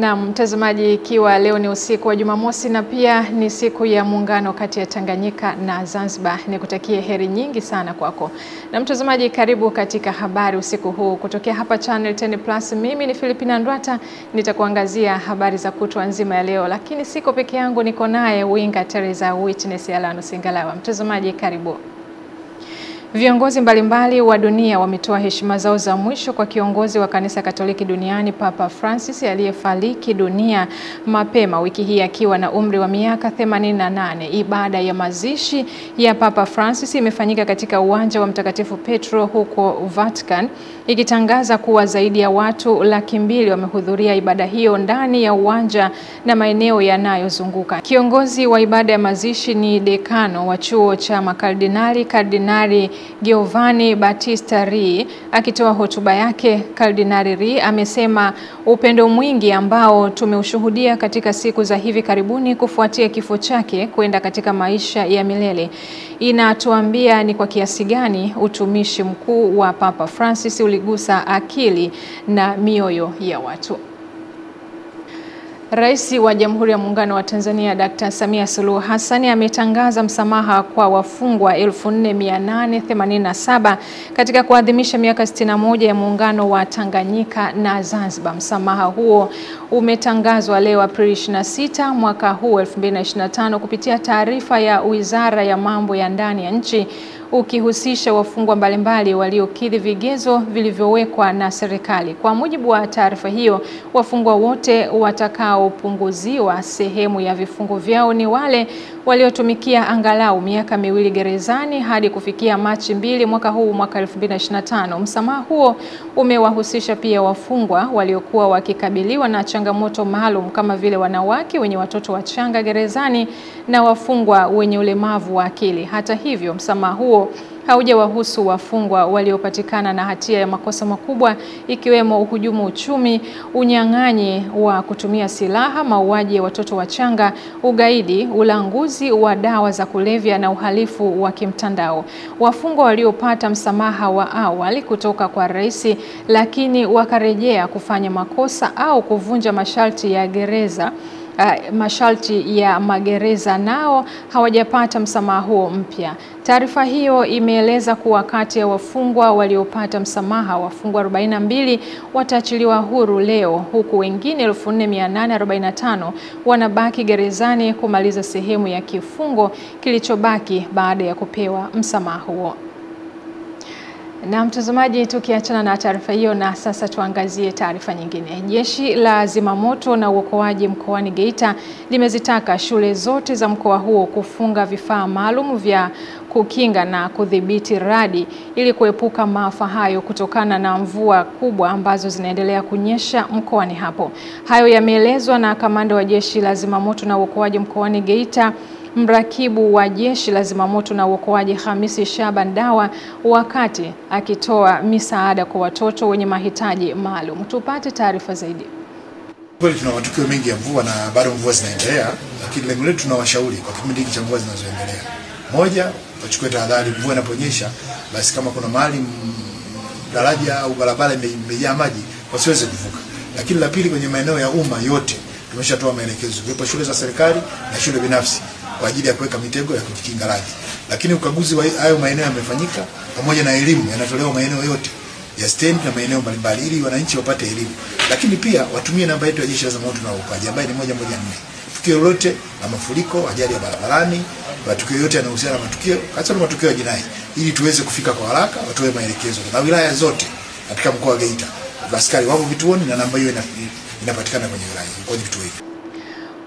Na mtazamaji, ikiwa leo ni usiku wa Jumamosi na pia ni siku ya muungano kati ya Tanganyika na Zanzibar, nikutakie heri nyingi sana kwako. Na mtazamaji, karibu katika habari usiku huu kutokea hapa Channel 10 Plus. Mimi ni Philipina Ndwata, nitakuangazia habari za kutwa nzima ya leo, lakini siko peke yangu, niko naye winga Teresa Witness Alano Singalawa. Mtazamaji, karibu. Viongozi mbalimbali wa dunia wametoa heshima zao za mwisho kwa kiongozi wa kanisa Katoliki duniani Papa Francis aliyefariki dunia mapema wiki hii akiwa na umri wa miaka 88. Ibada ya mazishi ya Papa Francis imefanyika katika uwanja wa Mtakatifu Petro huko Vatican, ikitangaza kuwa zaidi ya watu 200,000 wamehudhuria ibada hiyo ndani ya uwanja na maeneo yanayozunguka. Kiongozi wa ibada ya mazishi ni dekano wa chuo cha makardinali, Kardinali Giovanni Battista Re. Akitoa hotuba yake, Kardinali Re amesema upendo mwingi ambao tumeushuhudia katika siku za hivi karibuni kufuatia kifo chake kwenda katika maisha ya milele inatuambia ni kwa kiasi gani utumishi mkuu wa Papa Francis uligusa akili na mioyo ya watu. Rais wa Jamhuri ya Muungano wa Tanzania Dr. Samia Suluhu Hassan ametangaza msamaha kwa wafungwa 4887 katika kuadhimisha miaka 61 ya muungano wa Tanganyika na Zanzibar. Msamaha huo umetangazwa leo Aprili 26 mwaka huu 2025 kupitia taarifa ya Wizara ya Mambo ya Ndani ya Nchi, ukihusisha wafungwa mbalimbali waliokidhi vigezo vilivyowekwa na serikali. Kwa mujibu wa taarifa hiyo, wafungwa wote watakaopunguziwa sehemu ya vifungo vyao ni wale waliotumikia angalau miaka 2 gerezani hadi kufikia Machi 2 mwaka huu mwaka 2025. Msamaha huo umewahusisha pia wafungwa waliokuwa wakikabiliwa na changamoto maalum kama vile wanawake wenye watoto wachanga gerezani na wafungwa wenye ulemavu wa akili. Hata hivyo, msamaha huo haujawahusu wafungwa waliopatikana na hatia ya makosa makubwa ikiwemo uhujumu uchumi, unyang'anyi wa kutumia silaha, mauaji ya watoto wachanga, ugaidi, ulanguzi wa dawa za kulevya na uhalifu wa kimtandao. Wafungwa waliopata msamaha wa awali kutoka kwa rais lakini wakarejea kufanya makosa au kuvunja masharti ya gereza magereza nao hawajapata msamaha huo mpya. Taarifa hiyo imeeleza kuwa kati ya wafungwa waliopata msamaha, wafungwa 42 wataachiliwa huru leo, huku wengine 4845 wanabaki gerezani kumaliza sehemu ya kifungo kilichobaki baada ya kupewa msamaha huo. Na mtazamaji, tukiachana na taarifa hiyo, na sasa tuangazie taarifa nyingine. Jeshi la Zimamoto na Uokoaji mkoani Geita limezitaka shule zote za mkoa huo kufunga vifaa maalum vya kukinga na kudhibiti radi ili kuepuka maafa hayo kutokana na mvua kubwa ambazo zinaendelea kunyesha mkoani hapo. Hayo yameelezwa na kamanda wa Jeshi la Zimamoto na Uokoaji mkoani Geita, mrakibu wa Jeshi la Zimamoto na Uokoaji Hamisi Shaban Dawa, wakati akitoa misaada kwa watoto wenye mahitaji maalum. Tupate taarifa zaidi. Kweli tuna matukio mengi ya mvua na bado mvua zinaendelea, lakini lengo letu tunawashauri kwa kipindi hiki cha mvua zinazoendelea. Moja, wachukue tahadhari mvua inaponyesha, basi kama kuna mahali daraja au barabara imejaa maji wasiweze kuvuka. Lakini la pili, kwenye maeneo ya umma yote tumeshatoa maelekezo kwa shule za serikali na shule binafsi kwa ajili ya kuweka mitego ya kujikinga radi. Lakini ukaguzi wa hayo maeneo yamefanyika pamoja na elimu yanatolewa maeneo yote ya stand na maeneo mbalimbali ili wananchi wapate elimu. Lakini pia watumie namba yetu ya Jeshi la Zimamoto na Uokoaji ambayo ni 114. Tukio lolote la mafuriko, ajali ya barabarani, matukio yote yanayohusiana na hasa matukio ya jinai, ili tuweze kufika kwa haraka, watoe maelekezo. Na wilaya zote katika mkoa wa Geita, askari wapo vituoni na namba hiyo inapatikana kwenye wilaya, kwenye vituo hivi.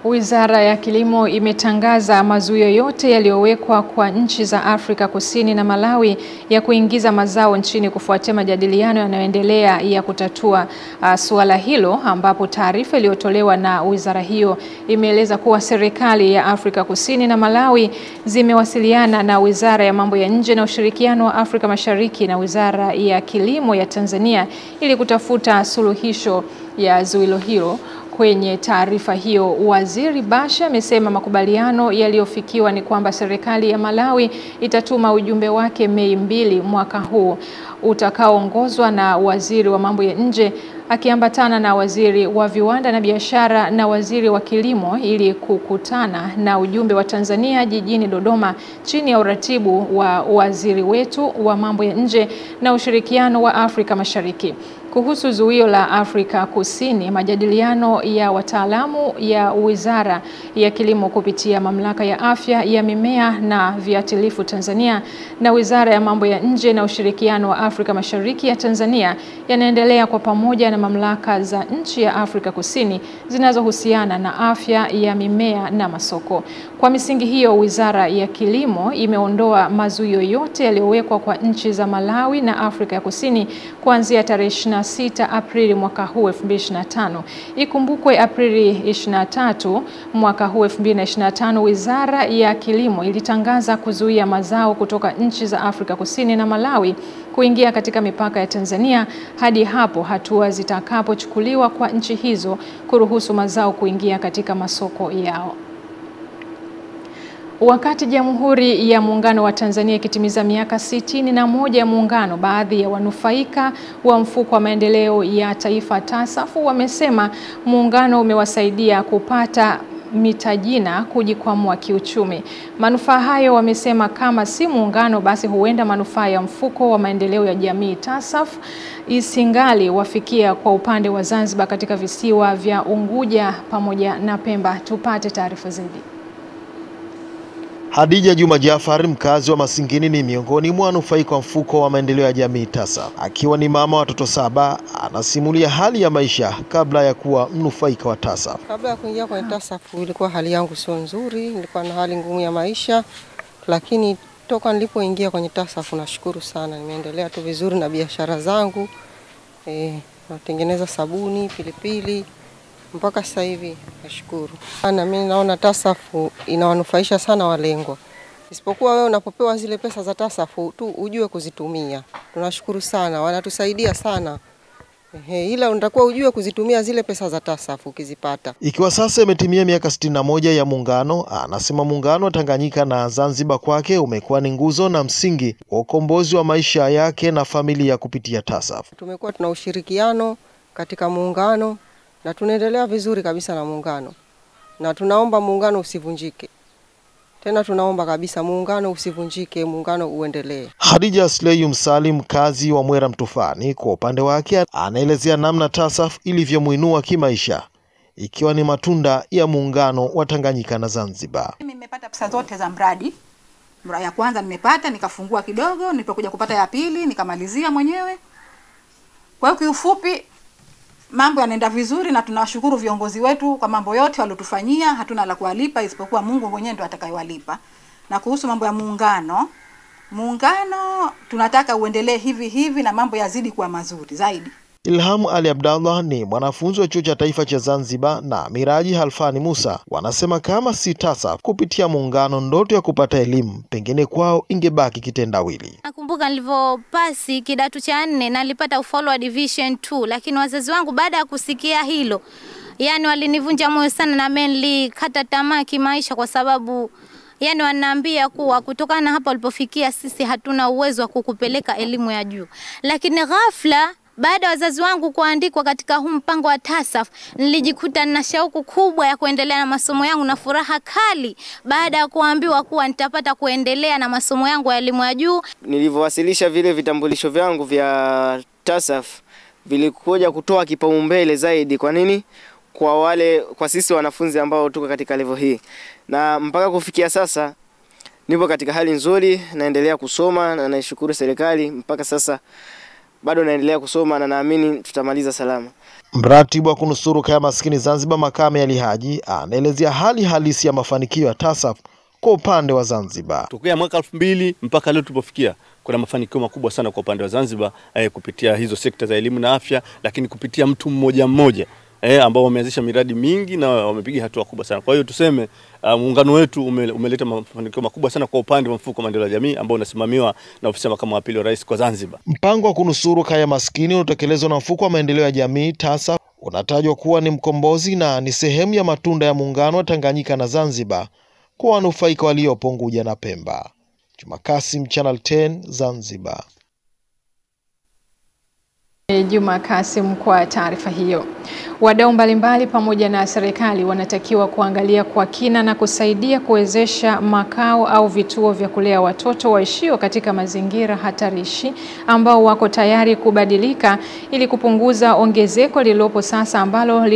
Wizara ya Kilimo imetangaza mazuio yote yaliyowekwa kwa nchi za Afrika Kusini na Malawi ya kuingiza mazao nchini kufuatia majadiliano yanayoendelea ya kutatua suala hilo, ambapo taarifa iliyotolewa na wizara hiyo imeeleza kuwa serikali ya Afrika Kusini na Malawi zimewasiliana na Wizara ya Mambo ya Nje na Ushirikiano wa Afrika Mashariki na Wizara ya Kilimo ya Tanzania ili kutafuta suluhisho ya zuio hilo Kwenye taarifa hiyo, Waziri Bashe amesema makubaliano yaliyofikiwa ni kwamba serikali ya Malawi itatuma ujumbe wake Mei 2 mwaka huu utakaoongozwa na waziri wa mambo ya nje akiambatana na waziri wa viwanda na biashara na waziri wa kilimo ili kukutana na ujumbe wa Tanzania jijini Dodoma chini ya uratibu wa waziri wetu wa mambo ya nje na ushirikiano wa Afrika Mashariki. Kuhusu zuio la Afrika Kusini, majadiliano ya wataalamu ya Wizara ya Kilimo kupitia Mamlaka ya Afya ya Mimea na Viuatilifu Tanzania na Wizara ya Mambo ya Nje na Ushirikiano wa Afrika Mashariki ya Tanzania yanaendelea kwa pamoja na mamlaka za nchi ya Afrika Kusini zinazohusiana na afya ya mimea na masoko. Kwa misingi hiyo, Wizara ya Kilimo imeondoa mazuio yote yaliyowekwa kwa nchi za Malawi na Afrika ya Kusini kuanzia tarehe 26 Aprili mwaka huu 2025. Ikumbukwe Aprili 23 mwaka huu 2025, Wizara ya Kilimo ilitangaza kuzuia mazao kutoka nchi za Afrika Kusini na Malawi kuingia katika mipaka ya Tanzania hadi hapo hatua zitakapochukuliwa kwa nchi hizo kuruhusu mazao kuingia katika masoko yao. Wakati Jamhuri ya Muungano wa Tanzania ikitimiza miaka 61 ya muungano, baadhi ya wanufaika wa mfuko wa maendeleo ya taifa TASAF wamesema muungano umewasaidia kupata mitajina kujikwamua kiuchumi. Manufaa hayo wamesema kama si muungano basi huenda manufaa ya mfuko wa maendeleo ya jamii TASAF isingali wafikia kwa upande wa Zanzibar katika visiwa vya Unguja pamoja na Pemba. Tupate taarifa zaidi. Hadija Juma Jafar, mkazi wa Masingini, ni miongoni mwa wanufaika wa mfuko wa maendeleo ya jamii TASAF. Akiwa ni mama wa watoto 7, anasimulia hali ya maisha kabla ya kuwa mnufaika wa TASAF. Kabla ya kuingia kwenye TASAF ilikuwa hali yangu sio nzuri, nilikuwa na hali ngumu ya maisha, lakini toka nilipoingia kwenye TASAF nashukuru sana, nimeendelea tu vizuri na biashara zangu. Natengeneza sabuni, pilipili mpaka sasa hivi nashukuru. Na mimi naona TASAF inawanufaisha sana walengwa. Isipokuwa wewe unapopewa zile pesa za TASAF tu ujue kuzitumia. Tunashukuru sana, wanatusaidia sana. Ila unatakiwa ujue kuzitumia zile pesa za TASAF ukizipata. Ikiwa sasa imetimia miaka 61 ya muungano, anasema muungano wa Tanganyika na Zanzibar kwake umekuwa ni nguzo na msingi wa ukombozi wa maisha yake na familia kupitia TASAF. Tumekuwa tuna ushirikiano katika muungano na tunaendelea vizuri kabisa na muungano. Na tunaomba muungano usivunjike. Tena tunaomba kabisa muungano usivunjike, muungano uendelee. Hadija Sleyu Msalim, mkazi wa Mwera Mtufani, kwa upande wake anaelezea namna TASAF ilivyomuinua kimaisha, ikiwa ni matunda ya muungano wa Tanganyika na Zanzibar. Mimi nimepata pesa zote za mradi. Mradi ya kwanza nimepata, nikafungua kidogo, nilipokuja kupata ya pili nikamalizia mwenyewe. Kwa hiyo kiufupi mambo yanaenda vizuri na tunawashukuru viongozi wetu kwa mambo yote waliotufanyia. Hatuna la kuwalipa isipokuwa Mungu mwenyewe ndiye atakayewalipa. Na kuhusu mambo ya muungano tunataka uendelee hivi na mambo yazidi kuwa mazuri zaidi. Ilham Ali Abdallah ni mwanafunzi wa Chuo cha Taifa cha Zanzibar na Miraji Halfani Musa wanasema kama si TASAF kupitia muungano, ndoto ya kupata elimu pengine kwao ingebaki kitendawili. Nakumbuka nilipopasi kidato cha 4 na nilipata ufaulu wa division 2, lakini wazazi wangu baada ya kusikia hilo, yani walinivunja moyo sana na mimi kata tamaa kimaisha, kwa sababu yani wanaambia kuwa kutokana na hapo walipofikia sisi hatuna uwezo wa kukupeleka elimu ya juu. Lakini ghafla baada wazazi wangu kuandikwa katika huu mpango wa TASAF, nilijikuta na shauku kubwa ya kuendelea na masomo yangu na furaha kali baada ya kuambiwa kuwa nitapata kuendelea na masomo yangu ya elimu ya juu. Nilivyowasilisha vile vitambulisho vyangu vya TASAF vilikuja kutoa kipaumbele zaidi. Kwa nini? Kwa sisi wanafunzi ambao tuko katika level hii. Na mpaka kufikia sasa nipo katika hali nzuri, naendelea kusoma na naishukuru serikali mpaka sasa. Bado naendelea kusoma na naamini tutamaliza salama. Mratibu wa kunusuru kaya maskini Zanzibar Makame Ali Haji anaelezea hali halisi ya mafanikio ya TASAF kwa upande wa Zanzibar. Tokea mwaka 2000 mpaka leo tulipofikia kuna mafanikio makubwa sana kwa upande wa Zanzibar kupitia hizo sekta za elimu na afya, lakini kupitia mtu mmoja ambao wameanzisha miradi mingi na wamepiga hatua kubwa sana. Kwa hiyo tuseme muungano wetu umeleta mafanikio makubwa sana kwa upande wa mfuko wa maendeleo ya jamii ambao unasimamiwa na ofisi ya makamu wa pili wa rais kwa Zanzibar. Mpango wa kunusuru kaya maskini unatekelezwa na mfuko wa maendeleo ya jamii TASAF unatajwa kuwa ni mkombozi na ni sehemu ya matunda ya muungano wa Tanganyika na Zanzibar kwa wanufaika waliopo Unguja na Pemba. Juma Kasim, Channel 10, Zanzibar. Juma Kasim kwa taarifa hiyo. Wadau mbalimbali pamoja na serikali wanatakiwa kuangalia kwa kina na kusaidia kuwezesha makao au vituo vya kulea watoto waishio katika mazingira hatarishi ambao wako tayari kubadilika ili kupunguza ongezeko lililopo sasa ambalo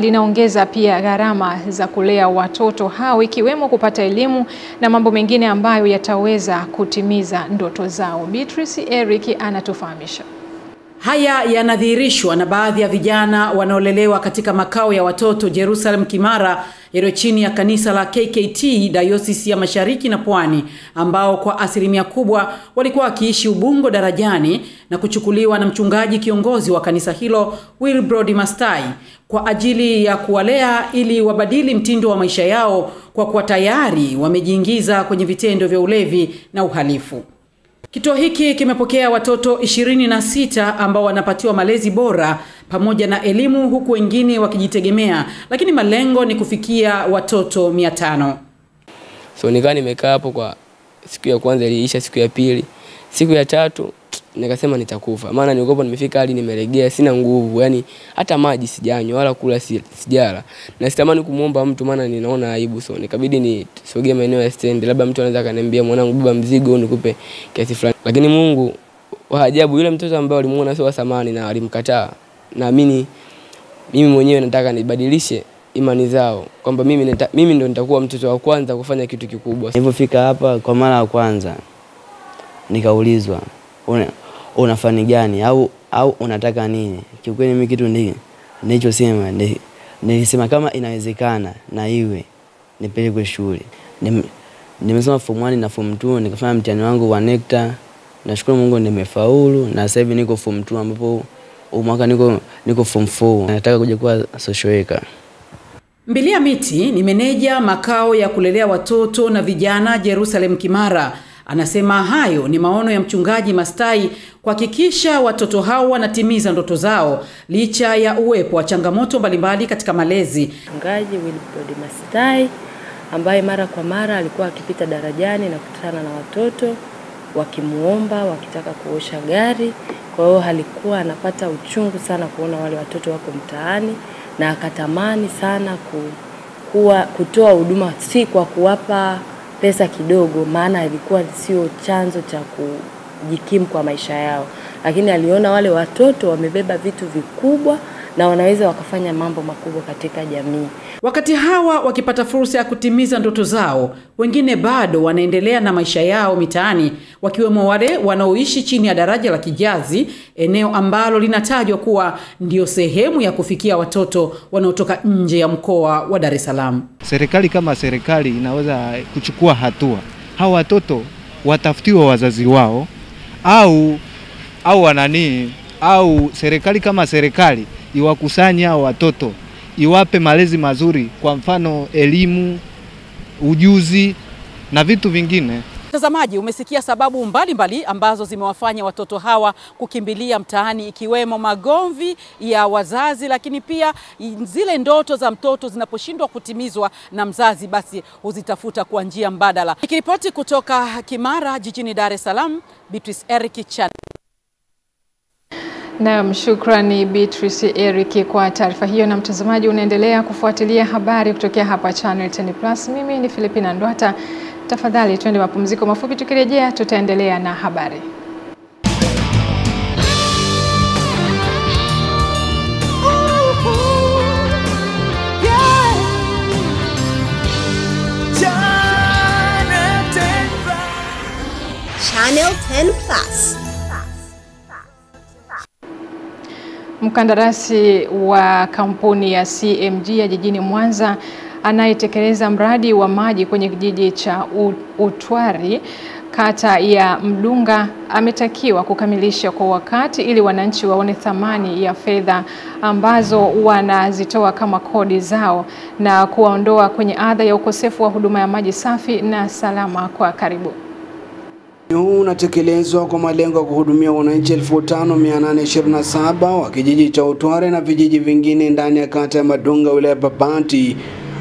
linaongeza pia gharama za kulea watoto hao, ikiwemo kupata elimu na mambo mengine ambayo yataweza kutimiza ndoto zao. Beatrice Eric anatufahamisha. Haya yanadhihirishwa na baadhi ya vijana wanaolelewa katika makao ya watoto Jerusalem Kimara yaliyo chini ya kanisa la KKT Dayosisi ya Mashariki na Pwani, ambao kwa asilimia kubwa walikuwa wakiishi Ubungo Darajani na kuchukuliwa na mchungaji kiongozi wa kanisa hilo Wilbrod Mastai kwa ajili ya kuwalea ili wabadili mtindo wa maisha yao kwa kuwa tayari wamejiingiza kwenye vitendo vya ulevi na uhalifu. Kituo hiki kimepokea watoto 26 ambao wanapatiwa malezi bora pamoja na elimu, huku wengine wakijitegemea, lakini malengo ni kufikia watoto 500. So nikaa nimekaa hapo kwa siku ya kwanza, iliisha siku ya pili. Siku ya tatu nikasema nitakufa. Maana nilikuwa nimefika hali nimelegea, sina nguvu, yani hata maji sijanywa wala kula sijala. Na sitamani kumuomba mtu maana ninaona aibu, so nikabidi nisogee maeneo ya stand, labda mtu anaweza kaniambia mwanangu beba mzigo nikupe kiasi fulani. Lakini Mungu wa ajabu, yule mtoto ambaye alimuona sio samani na alimkataa, naamini mimi mwenyewe nataka nibadilishe imani zao kwamba mimi ndo nitakuwa mtoto wa kwanza kufanya kitu kikubwa. Nilipofika hapa kwa mara ya kwanza nikaulizwa unafanya gani au unataka nini? Kiukweli mimi kitu nilichosema nilisema kama inawezekana na iwe nipelekwe shule. Nimesoma form 1 na form 2, nikafanya mtihani wangu wa NECTA. Nashukuru Mungu nimefaulu na sasa hivi niko form 2 ambapo mwaka niko form 4. Nataka kuja kuwa social worker. Mbilia Miti ni meneja makao ya kulelea watoto na vijana Jerusalem Kimara. Anasema hayo ni maono ya mchungaji Mastai kuhakikisha watoto hao wanatimiza ndoto zao licha ya uwepo wa changamoto mbalimbali katika malezi. Mchungaji Wilbrod Mastai ambaye mara kwa mara alikuwa akipita darajani na kukutana na watoto wakimuomba wakitaka kuosha gari. Kwa hiyo alikuwa anapata uchungu sana kuona wale watoto wako mtaani, na akatamani sana kutoa huduma, si kwa kuwapa pesa kidogo, maana ilikuwa sio chanzo cha kujikimu kwa maisha yao, lakini aliona wale watoto wamebeba vitu vikubwa na wanaweza wakafanya mambo makubwa katika jamii. Wakati hawa wakipata fursa ya kutimiza ndoto zao, wengine bado wanaendelea na maisha yao mitaani, wakiwemo wale wanaoishi chini ya daraja la Kijazi, eneo ambalo linatajwa kuwa ndio sehemu ya kufikia watoto wanaotoka nje ya mkoa wa Dar es Salaam. Serikali kama serikali inaweza kuchukua hatua. Hao watoto watafutiwa wazazi wao au serikali kama serikali iwakusanya hao watoto, iwape malezi mazuri, kwa mfano elimu, ujuzi na vitu vingine. Mtazamaji, umesikia sababu mbalimbali ambazo zimewafanya watoto hawa kukimbilia mtaani, ikiwemo magomvi ya wazazi, lakini pia zile ndoto za mtoto zinaposhindwa kutimizwa na mzazi, basi huzitafuta kwa njia mbadala. Nikiripoti kutoka Kimara jijini Dar es Salaam, Beatrice Eric, Channel. Naam, shukrani Beatrice Eric kwa taarifa hiyo. Na mtazamaji, unaendelea kufuatilia habari kutokea hapa Channel 10+. Mimi ni Philipina Ndwata. Tafadhali twende mapumziko mafupi, tukirejea tutaendelea na habari. Channel 10+. Mkandarasi wa kampuni ya CMG ya jijini Mwanza anayetekeleza mradi wa maji kwenye kijiji cha Utwari, kata ya Mdunga, ametakiwa kukamilisha kwa wakati ili wananchi waone thamani ya fedha ambazo wanazitoa kama kodi zao na kuwaondoa kwenye adha ya ukosefu wa huduma ya maji safi na salama kwa karibu. Huu unatekelezwa kwa malengo ya kuhudumia wananchi 5827 wa kijiji cha Utware na vijiji vingine ndani ya kata ya Madunga wilaya Babati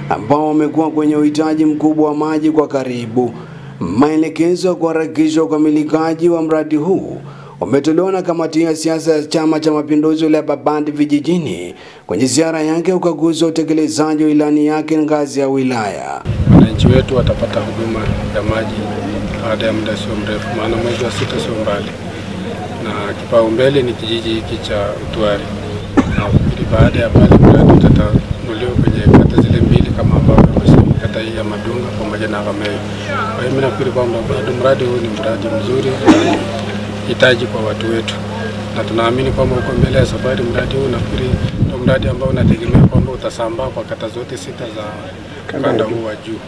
ambao wamekuwa kwenye uhitaji mkubwa wa maji kwa karibu. Maelekezo ya kuharakisha ukamilikaji wa mradi huu umetolewa na kamati ya siasa ya Chama cha Mapinduzi wilaya Babati vijijini kwenye ziara yake ukaguzi wa utekelezaji wa ilani yake ngazi ya wilaya. Wananchi wetu watapata huduma ya maji baada ya muda sio mrefu, maana mwezi wa 6 sio mbali, na kipaumbele ni kijiji hiki cha Utware. Na baada ya pale mradi utatanguliwa kwenye kata zile mbili kama ambavyo nimesema, kata hii ya Madunga pamoja na Gameyo. Kwa hiyo mimi nafikiri kwamba mradi huu ni mradi mzuri na hitaji kwa watu wetu, na tunaamini kwamba uko mbele ya safari. Mradi huu nafikiri ndio mradi ambao unategemea kwamba utasambaa kwa kata zote 6 za ukanda huu wa juu.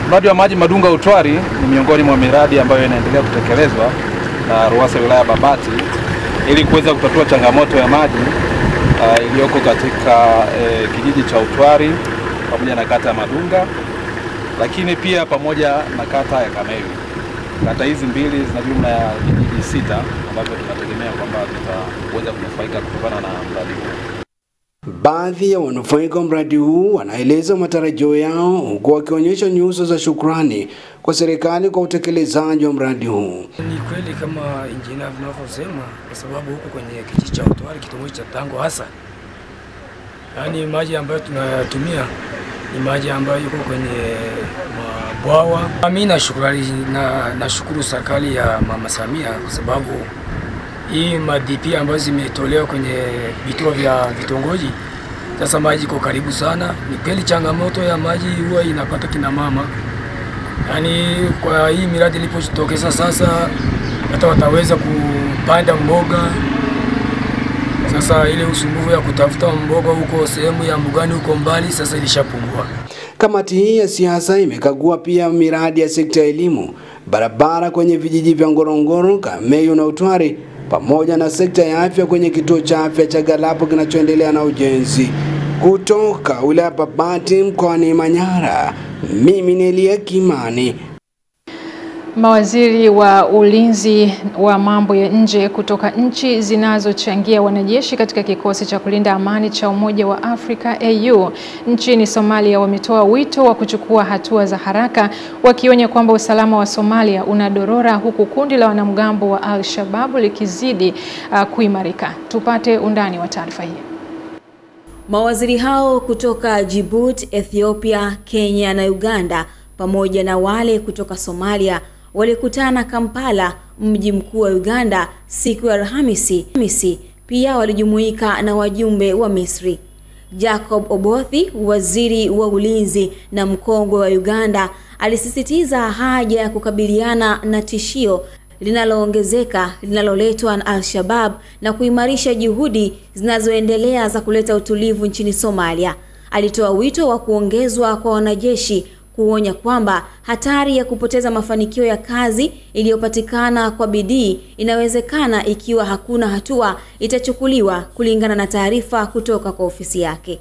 Mradi wa maji Madunga Utware ni miongoni mwa miradi ambayo inaendelea kutekelezwa na RUWASA wilaya Babati ili kuweza kutatua changamoto ya maji iliyoko katika kijiji cha Utware pamoja na kata ya Madunga, lakini pia pamoja na kata ya Gameyo. Kata hizi mbili zina jumla ya vijiji 6 ambavyo tunategemea kwamba tutaweza kunufaika kutokana na mradi huu. Baadhi ya wanufaika wa mradi huu wanaeleza matarajio yao huku wakionyesha nyuso za shukrani kwa serikali kwa utekelezaji wa mradi huu. Ni kweli kama injinia vinavyosema, kwa sababu huko kwenye kijiji cha Utware, kitongoji cha Tango hasa, yani maji ambayo tunayatumia ni maji ambayo yuko kwenye mabwawa. Mimi nashukuru serikali ya Mama Samia kwa sababu hii MDP ambazo zimetolewa kwenye vituo vya vitongoji, sasa maji iko karibu sana. Ni kweli changamoto ya maji huwa inapata kina mama, yani kwa hii miradi ilipojitokeza sasa hata wataweza kupanda mboga. Sasa ile usumbufu ya kutafuta mboga huko sehemu ya mbugani huko mbali sasa ilishapungua. Kamati hii ya siasa imekagua pia miradi ya sekta ya elimu, barabara kwenye vijiji vya Ngorongoro, Gameyo na Utware, pamoja na sekta ya afya kwenye kituo cha afya cha Galapo kinachoendelea na ujenzi. Kutoka wilaya Babati mkoani Manyara, mimi ni Elia Kimani. Mawaziri wa ulinzi wa mambo ya nje kutoka nchi zinazochangia wanajeshi katika kikosi cha kulinda amani cha Umoja wa Afrika AU nchini Somalia wametoa wito wa kuchukua hatua za haraka, wakionya kwamba usalama wa Somalia unadorora huku kundi la wanamgambo wa Al-Shabaab likizidi kuimarika. Tupate undani wa taarifa hii. Mawaziri hao kutoka Djibouti, Ethiopia, Kenya na Uganda pamoja na wale kutoka Somalia walikutana Kampala, mji mkuu wa Uganda, siku ya Alhamisi. Pia walijumuika na wajumbe wa Misri. Jacob Obothi, waziri wa ulinzi na mkongwe wa Uganda, alisisitiza haja ya kukabiliana na tishio linaloongezeka linaloletwa na Al-Shabaab na kuimarisha juhudi zinazoendelea za kuleta utulivu nchini Somalia. Alitoa wito wa kuongezwa kwa wanajeshi, kuonya kwamba hatari ya kupoteza mafanikio ya kazi iliyopatikana kwa bidii inawezekana ikiwa hakuna hatua itachukuliwa, kulingana na taarifa kutoka kwa ofisi yake.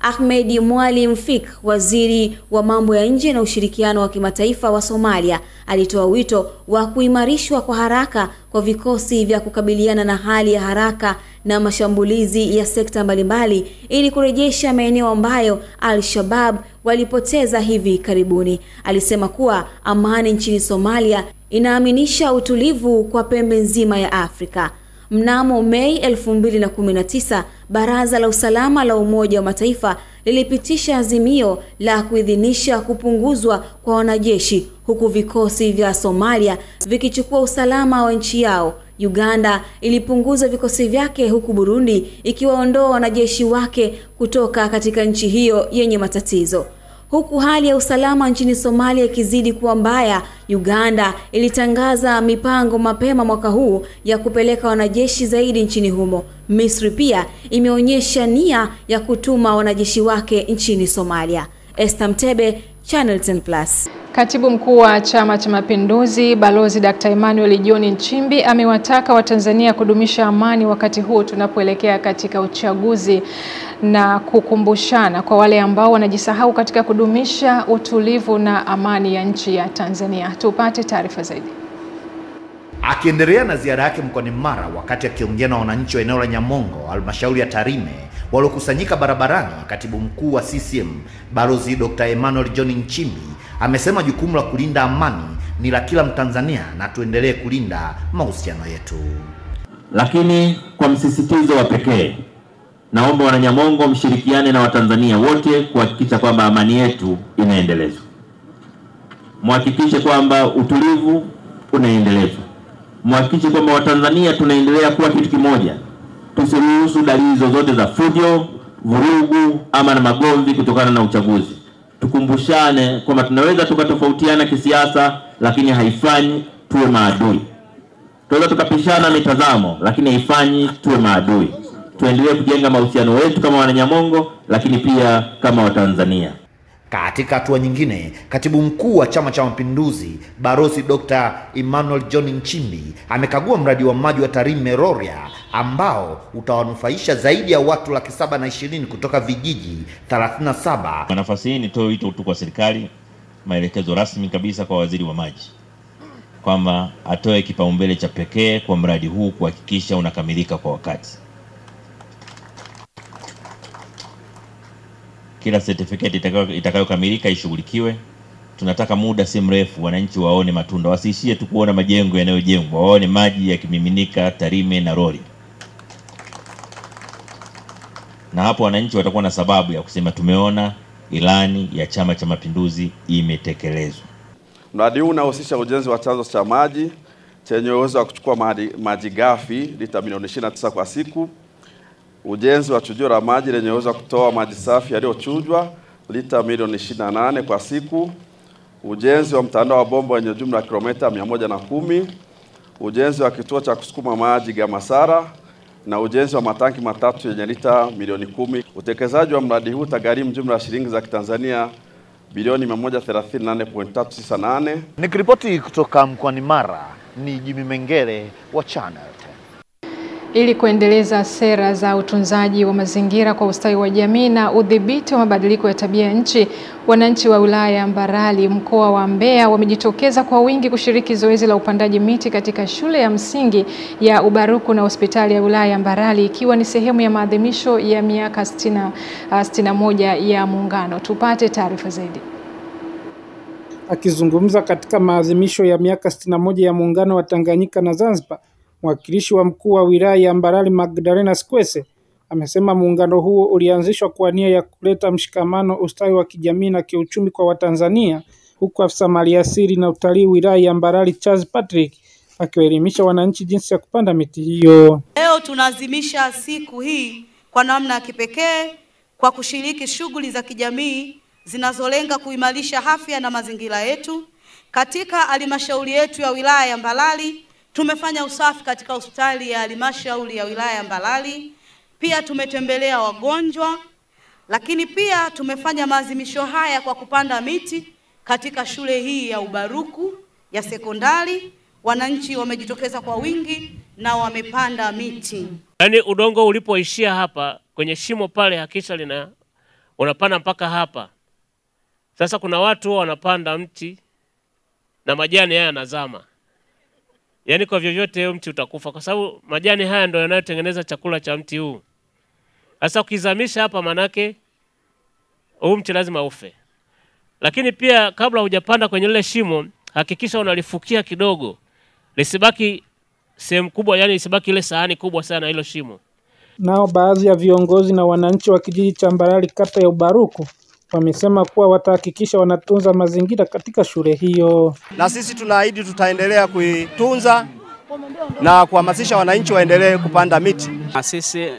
Ahmed Mwalim Fik, waziri wa mambo ya nje na ushirikiano wa kimataifa wa Somalia, alitoa wito wa kuimarishwa kwa haraka kwa vikosi vya kukabiliana na hali ya haraka na mashambulizi ya sekta mbalimbali ili kurejesha maeneo ambayo Al-Shabaab walipoteza hivi karibuni. Alisema kuwa amani nchini Somalia inaaminisha utulivu kwa pembe nzima ya Afrika. Mnamo Mei 2019, Baraza la Usalama la Umoja wa Mataifa lilipitisha azimio la kuidhinisha kupunguzwa kwa wanajeshi huku vikosi vya Somalia vikichukua usalama wa nchi yao. Uganda ilipunguza vikosi vyake huku Burundi ikiwaondoa wanajeshi wake kutoka katika nchi hiyo yenye matatizo. Huku hali ya usalama nchini Somalia ikizidi kuwa mbaya, Uganda ilitangaza mipango mapema mwaka huu ya kupeleka wanajeshi zaidi nchini humo. Misri pia imeonyesha nia ya kutuma wanajeshi wake nchini Somalia. Esther Mtebe, Channel 10+. Katibu mkuu wa Chama cha Mapinduzi Balozi Dr. Emmanuel John Nchimbi amewataka Watanzania kudumisha amani wakati huu tunapoelekea katika uchaguzi na kukumbushana kwa wale ambao wanajisahau katika kudumisha utulivu na amani ya nchi ya Tanzania. Tupate taarifa zaidi. Akiendelea na ziara yake mkoani Mara, wakati akiongea na wananchi wa eneo la Nyamongo, halmashauri ya Tarime, waliokusanyika barabarani, katibu mkuu wa CCM Balozi Dr. Emmanuel John Nchimbi amesema jukumu la kulinda amani ni la kila Mtanzania na tuendelee kulinda mahusiano yetu. Lakini kwa msisitizo wa pekee, naomba Wananyamongo mshirikiane na Watanzania wote kuhakikisha kwamba amani yetu inaendelezwa. Muhakikishe kwamba utulivu unaendelezwa. Muhakikishe kwamba Watanzania tunaendelea kuwa kitu kimoja. Tusiruhusu dalili zozote za fujo, vurugu ama na magomvi kutokana na uchaguzi. Tukumbushane kwamba tunaweza tukatofautiana kisiasa, lakini haifanyi tuwe maadui. Tunaweza tukapishana mitazamo, lakini haifanyi tuwe maadui. Tuendelee kujenga mahusiano yetu kama Wananyamongo, lakini pia kama Watanzania. Katika hatua nyingine, katibu mkuu wa Chama cha Mapinduzi Balozi Dr. Emmanuel John Nchimbi amekagua mradi wa maji wa Tarime Rorya ambao utawanufaisha zaidi ya watu 720,000 kutoka vijiji 37. Kwa nafasi hii nitoe wito tu kwa serikali, maelekezo rasmi kabisa kwa waziri wa maji kwamba atoe kipaumbele cha pekee kwa mradi huu kuhakikisha unakamilika kwa wakati. Kila certificate itakayokamilika ishughulikiwe. Tunataka muda si mrefu wananchi waone matunda, wasiishie tu kuona majengo yanayojengwa, waone maji yakimiminika Tarime na Rorya. Na hapo wananchi watakuwa na sababu ya kusema tumeona ilani ya Chama cha Mapinduzi imetekelezwa. Mradi huu unahusisha ujenzi wa chanzo cha maji chenye uwezo wa kuchukua maji ghafi lita milioni 29 kwa siku, ujenzi wa chujio la maji lenye uwezo wa kutoa maji safi yaliyochujwa lita milioni 28 kwa siku, ujenzi wa mtandao wa bomba wenye jumla ya kilomita 110, ujenzi wa kituo cha kusukuma maji Gamasara na ujenzi wa matanki matatu yenye lita milioni 10. Utekelezaji wa mradi huu utagharimu jumla ya shilingi za Kitanzania bilioni 138.398. Nikiripoti kutoka mkoani Mara, ni Jimmy Mengere wa Channel. Ili kuendeleza sera za utunzaji wa mazingira kwa ustawi wa jamii na udhibiti wa mabadiliko ya tabia ya nchi, wananchi wa wilaya ya Mbarali mkoa wa Mbeya wamejitokeza kwa wingi kushiriki zoezi la upandaji miti katika shule ya msingi ya Ubaruku na hospitali ya wilaya ya Mbarali, ikiwa ni sehemu ya maadhimisho ya miaka 61 ya Muungano. Tupate taarifa zaidi. Akizungumza katika maadhimisho ya miaka 61 ya Muungano wa Tanganyika na Zanzibar, mwakilishi wa mkuu wa wilaya ya Mbarali Magdalena Skwese amesema muungano huo ulianzishwa kwa nia ya kuleta mshikamano, ustawi wa kijamii na kiuchumi kwa Watanzania, huku afisa maliasili na utalii wilaya ya Mbarali Charles Patrick akiwaelimisha wananchi jinsi ya kupanda miti hiyo. Leo tunaadhimisha siku hii kwa namna ya kipekee kwa kushiriki shughuli za kijamii zinazolenga kuimarisha afya na mazingira yetu. Katika halmashauri yetu ya wilaya ya Mbarali tumefanya usafi katika hospitali ya halmashauri ya wilaya ya Mbarali. Pia tumetembelea wagonjwa, lakini pia tumefanya maadhimisho haya kwa kupanda miti katika shule hii ya Ubaruku ya sekondari. Wananchi wamejitokeza kwa wingi na wamepanda miti. Yaani udongo ulipoishia hapa kwenye shimo pale hakisha unapanda mpaka hapa. Sasa kuna watu wanapanda mti na majani haya yanazama. Yaani kwa vyovyote huo mti utakufa kwa sababu majani haya ndio yanayotengeneza chakula cha mti huu. Sasa ukizamisha hapa manake huu mti lazima ufe. Lakini pia kabla hujapanda kwenye ile shimo, hakikisha unalifukia kidogo. Lisibaki sehemu kubwa, yani isibaki ile sahani kubwa sana hilo shimo. Nao baadhi ya viongozi na wananchi wa kijiji cha Mbarali kata ya Ubaruku wamesema kuwa watahakikisha wanatunza mazingira katika shule hiyo. Na sisi tunaahidi tutaendelea kuitunza na kuhamasisha wananchi waendelee kupanda miti. Na sisi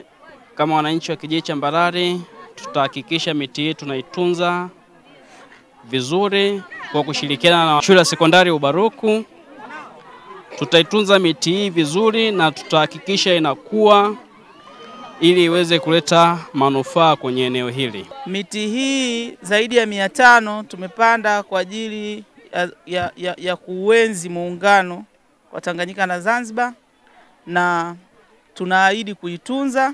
kama wananchi wa kijiji cha Mbarali tutahakikisha miti hii tunaitunza vizuri kwa kushirikiana na shule ya sekondari Ubaruku. Tutaitunza miti hii vizuri na tutahakikisha inakuwa ili iweze kuleta manufaa kwenye eneo hili. Miti hii zaidi ya 500 tumepanda kwa ajili ya kuenzi muungano wa Tanganyika na Zanzibar, na tunaahidi kuitunza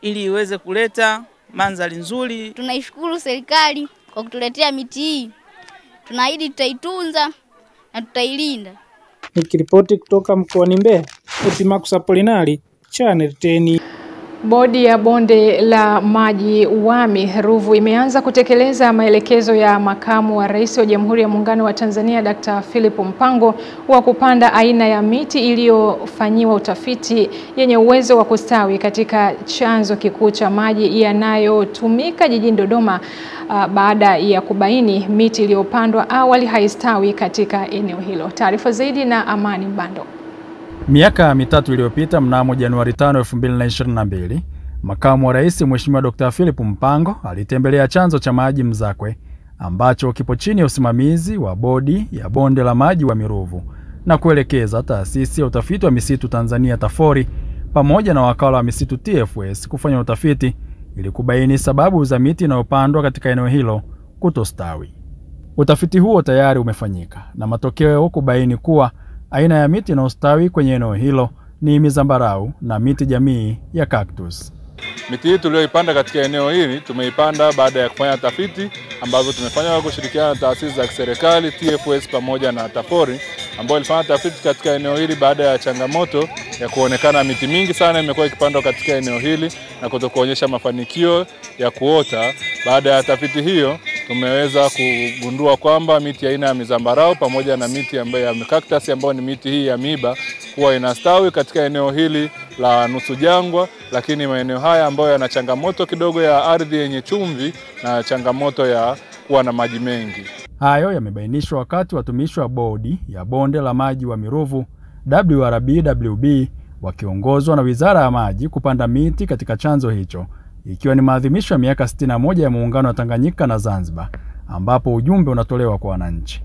ili iweze kuleta mandhari nzuri. Tunaishukuru serikali kwa kutuletea miti hii. Tunaahidi tutaitunza na tutailinda. Nikiripoti kutoka mkoani Mbeya, Epimax Apolinari, Channel 10. Bodi ya bonde la maji Wami Ruvu imeanza kutekeleza maelekezo ya makamu wa rais wa Jamhuri ya Muungano wa Tanzania Dr. Philip Mpango wa kupanda aina ya miti iliyofanyiwa utafiti yenye uwezo wa kustawi katika chanzo kikuu cha maji yanayotumika jijini Dodoma baada ya kubaini miti iliyopandwa awali haistawi katika eneo hilo. Taarifa zaidi na Amani Mbando. Miaka mitatu iliyopita mnamo Januari 5, 2022, makamu wa rais Mheshimiwa Dr. Philip Mpango alitembelea chanzo cha maji Mzakwe ambacho kipo chini ya usimamizi wa bodi ya bonde la maji Wami Ruvu na kuelekeza taasisi ya utafiti wa misitu Tanzania TAFORI pamoja na wakala wa misitu TFS kufanya utafiti ili kubaini sababu za miti inayopandwa katika eneo hilo kutostawi. Utafiti huo tayari umefanyika na matokeo kubaini kuwa aina ya miti inayostawi kwenye eneo hilo ni mizambarau na miti jamii ya cactus. Miti hii tuliyoipanda katika eneo hili tumeipanda baada ya kufanya tafiti ambazo tumefanya kwa kushirikiana na taasisi za serikali TFS pamoja na TAFORI ambao ilifanya tafiti katika eneo hili baada ya changamoto ya kuonekana miti mingi sana imekuwa ikipandwa katika eneo hili na kutokuonyesha mafanikio ya kuota. Baada ya tafiti hiyo tumeweza kugundua kwamba miti aina ya mizambarau pamoja na miti ambayo ya cactus ambayo ni miti hii ya miba kuwa inastawi katika eneo hili la nusu jangwa, lakini maeneo haya ambayo yana changamoto kidogo ya ardhi yenye chumvi na changamoto ya kuwa na maji mengi. Hayo yamebainishwa wakati watumishi wa bodi ya bonde la maji Wami Ruvu WRBWB wakiongozwa na Wizara ya Maji kupanda miti katika chanzo hicho, ikiwa ni maadhimisho ya miaka 61 ya muungano wa Tanganyika na Zanzibar, ambapo ujumbe unatolewa kwa wananchi.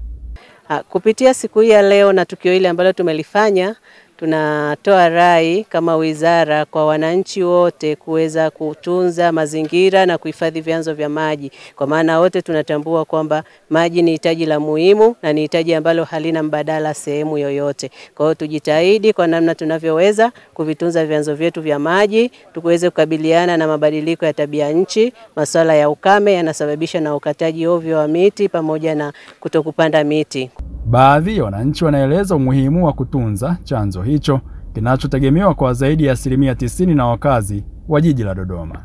Kupitia siku hii ya leo na tukio hili ambalo tumelifanya, tunatoa rai kama wizara kwa wananchi wote kuweza kutunza mazingira na kuhifadhi vyanzo vya maji. Kwa maana wote tunatambua kwamba maji ni hitaji la muhimu na ni hitaji ambalo halina mbadala sehemu yoyote. Kwa hiyo tujitahidi kwa namna tunavyoweza kuvitunza vyanzo vyetu vya maji, tuweze kukabiliana na mabadiliko ya tabia nchi, masuala ya ukame yanasababisha na ukataji ovyo wa miti pamoja na kutokupanda miti. Baadhi ya wananchi wanaeleza umuhimu wa kutunza chanzo hicho kinachotegemewa kwa zaidi ya 90% na wakazi wa jiji la Dodoma.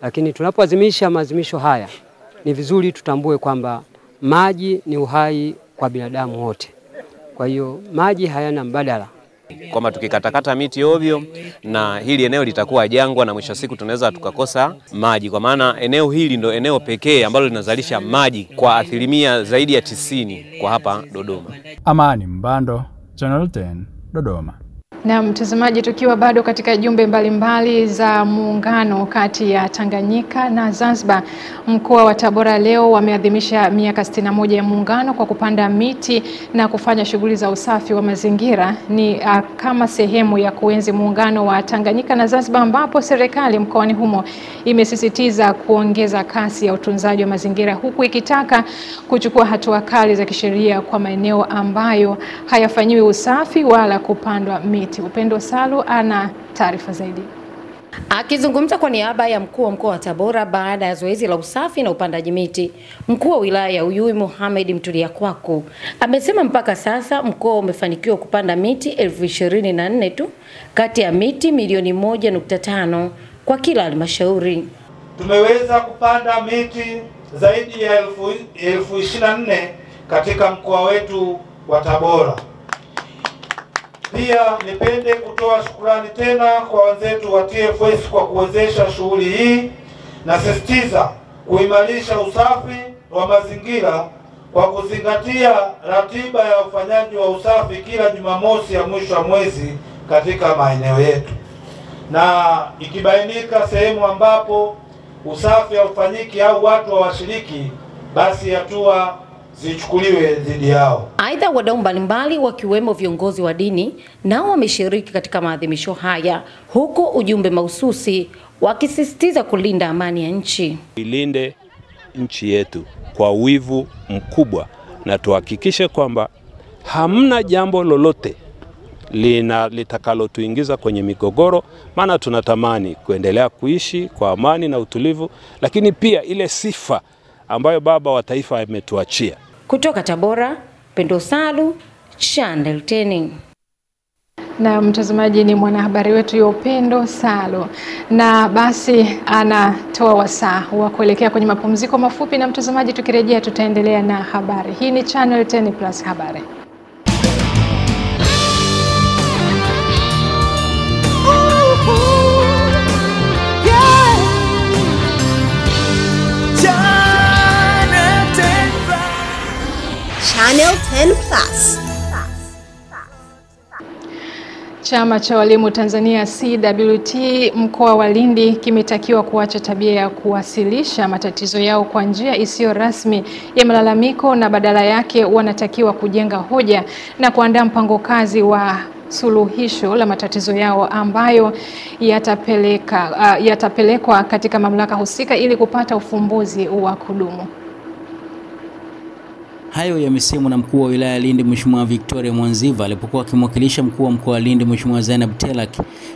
Lakini tunapoadhimisha maadhimisho haya ni vizuri tutambue kwamba maji ni uhai kwa binadamu wote. Kwa hiyo maji hayana mbadala. Kwamba tukikatakata miti ovyo na hili eneo litakuwa jangwa na mwisho siku tunaweza tukakosa maji, kwa maana eneo hili ndo eneo pekee ambalo linazalisha maji kwa 90% zaidi ya 90 kwa hapa Dodoma. Amani Mbando, Channel 10, Dodoma. Na mtazamaji, tukiwa bado katika jumbe mbalimbali za muungano kati ya Tanganyika na Zanzibar, mkoa wa Tabora leo wameadhimisha miaka 61 ya muungano kwa kupanda miti na kufanya shughuli za usafi wa mazingira. Ni kama sehemu ya kuenzi muungano wa Tanganyika na Zanzibar, ambapo serikali mkoani humo imesisitiza kuongeza kasi ya utunzaji wa mazingira, huku ikitaka kuchukua hatua kali za kisheria kwa maeneo ambayo hayafanyiwi usafi wala kupandwa miti. Upendo Salu ana taarifa zaidi. Akizungumza kwa niaba ya mkuu wa mkoa wa Tabora baada ya zoezi la usafi na upandaji miti, mkuu wa wilaya ya Uyui Mohamed Mtuliakwaku amesema mpaka sasa mkoa umefanikiwa kupanda miti 24,000 tu kati ya miti milioni 1.5 kwa kila halmashauri. Tumeweza kupanda miti zaidi ya 24,000 katika mkoa wetu wa Tabora. Pia nipende kutoa shukrani tena kwa wenzetu wa TFS kwa kuwezesha shughuli hii, na sisitiza kuimarisha usafi wa mazingira kwa kuzingatia ratiba ya ufanyaji wa usafi kila Jumamosi ya mwisho wa mwezi katika maeneo yetu, na ikibainika sehemu ambapo usafi haufanyiki au watu hawashiriki, basi hatua zichukuliwe dhidi yao. Aidha, wadau mbalimbali wakiwemo viongozi wa dini nao wameshiriki katika maadhimisho haya, huku ujumbe mahususi wakisisitiza kulinda amani ya nchi. Ilinde nchi yetu kwa wivu mkubwa na tuhakikishe kwamba hamna jambo lolote litakalotuingiza kwenye migogoro, maana tunatamani kuendelea kuishi kwa amani na utulivu, lakini pia ile sifa ambayo baba wa taifa ametuachia. Kutoka Tabora, Pendo Salu, Channel 10. Na mtazamaji ni mwanahabari wetu Yopendo Salo, na basi anatoa wasaa wa kuelekea kwenye mapumziko mafupi, na mtazamaji, tukirejea tutaendelea na habari. Hii ni Channel 10 Plus habari. Channel 10 Plus. Chama cha walimu Tanzania CWT mkoa wa Lindi kimetakiwa kuacha tabia ya kuwasilisha matatizo yao kwa njia isiyo rasmi ya malalamiko, na badala yake wanatakiwa kujenga hoja na kuandaa mpango kazi wa suluhisho la matatizo yao ambayo yatapelekwa katika mamlaka husika ili kupata ufumbuzi wa kudumu. Hayo yamesemwa na mkuu wa wilaya ya Lindi Mheshimiwa Victoria Mwanziva alipokuwa akimwakilisha mkuu wa mkoa wa Lindi Mheshimiwa Zainab Telak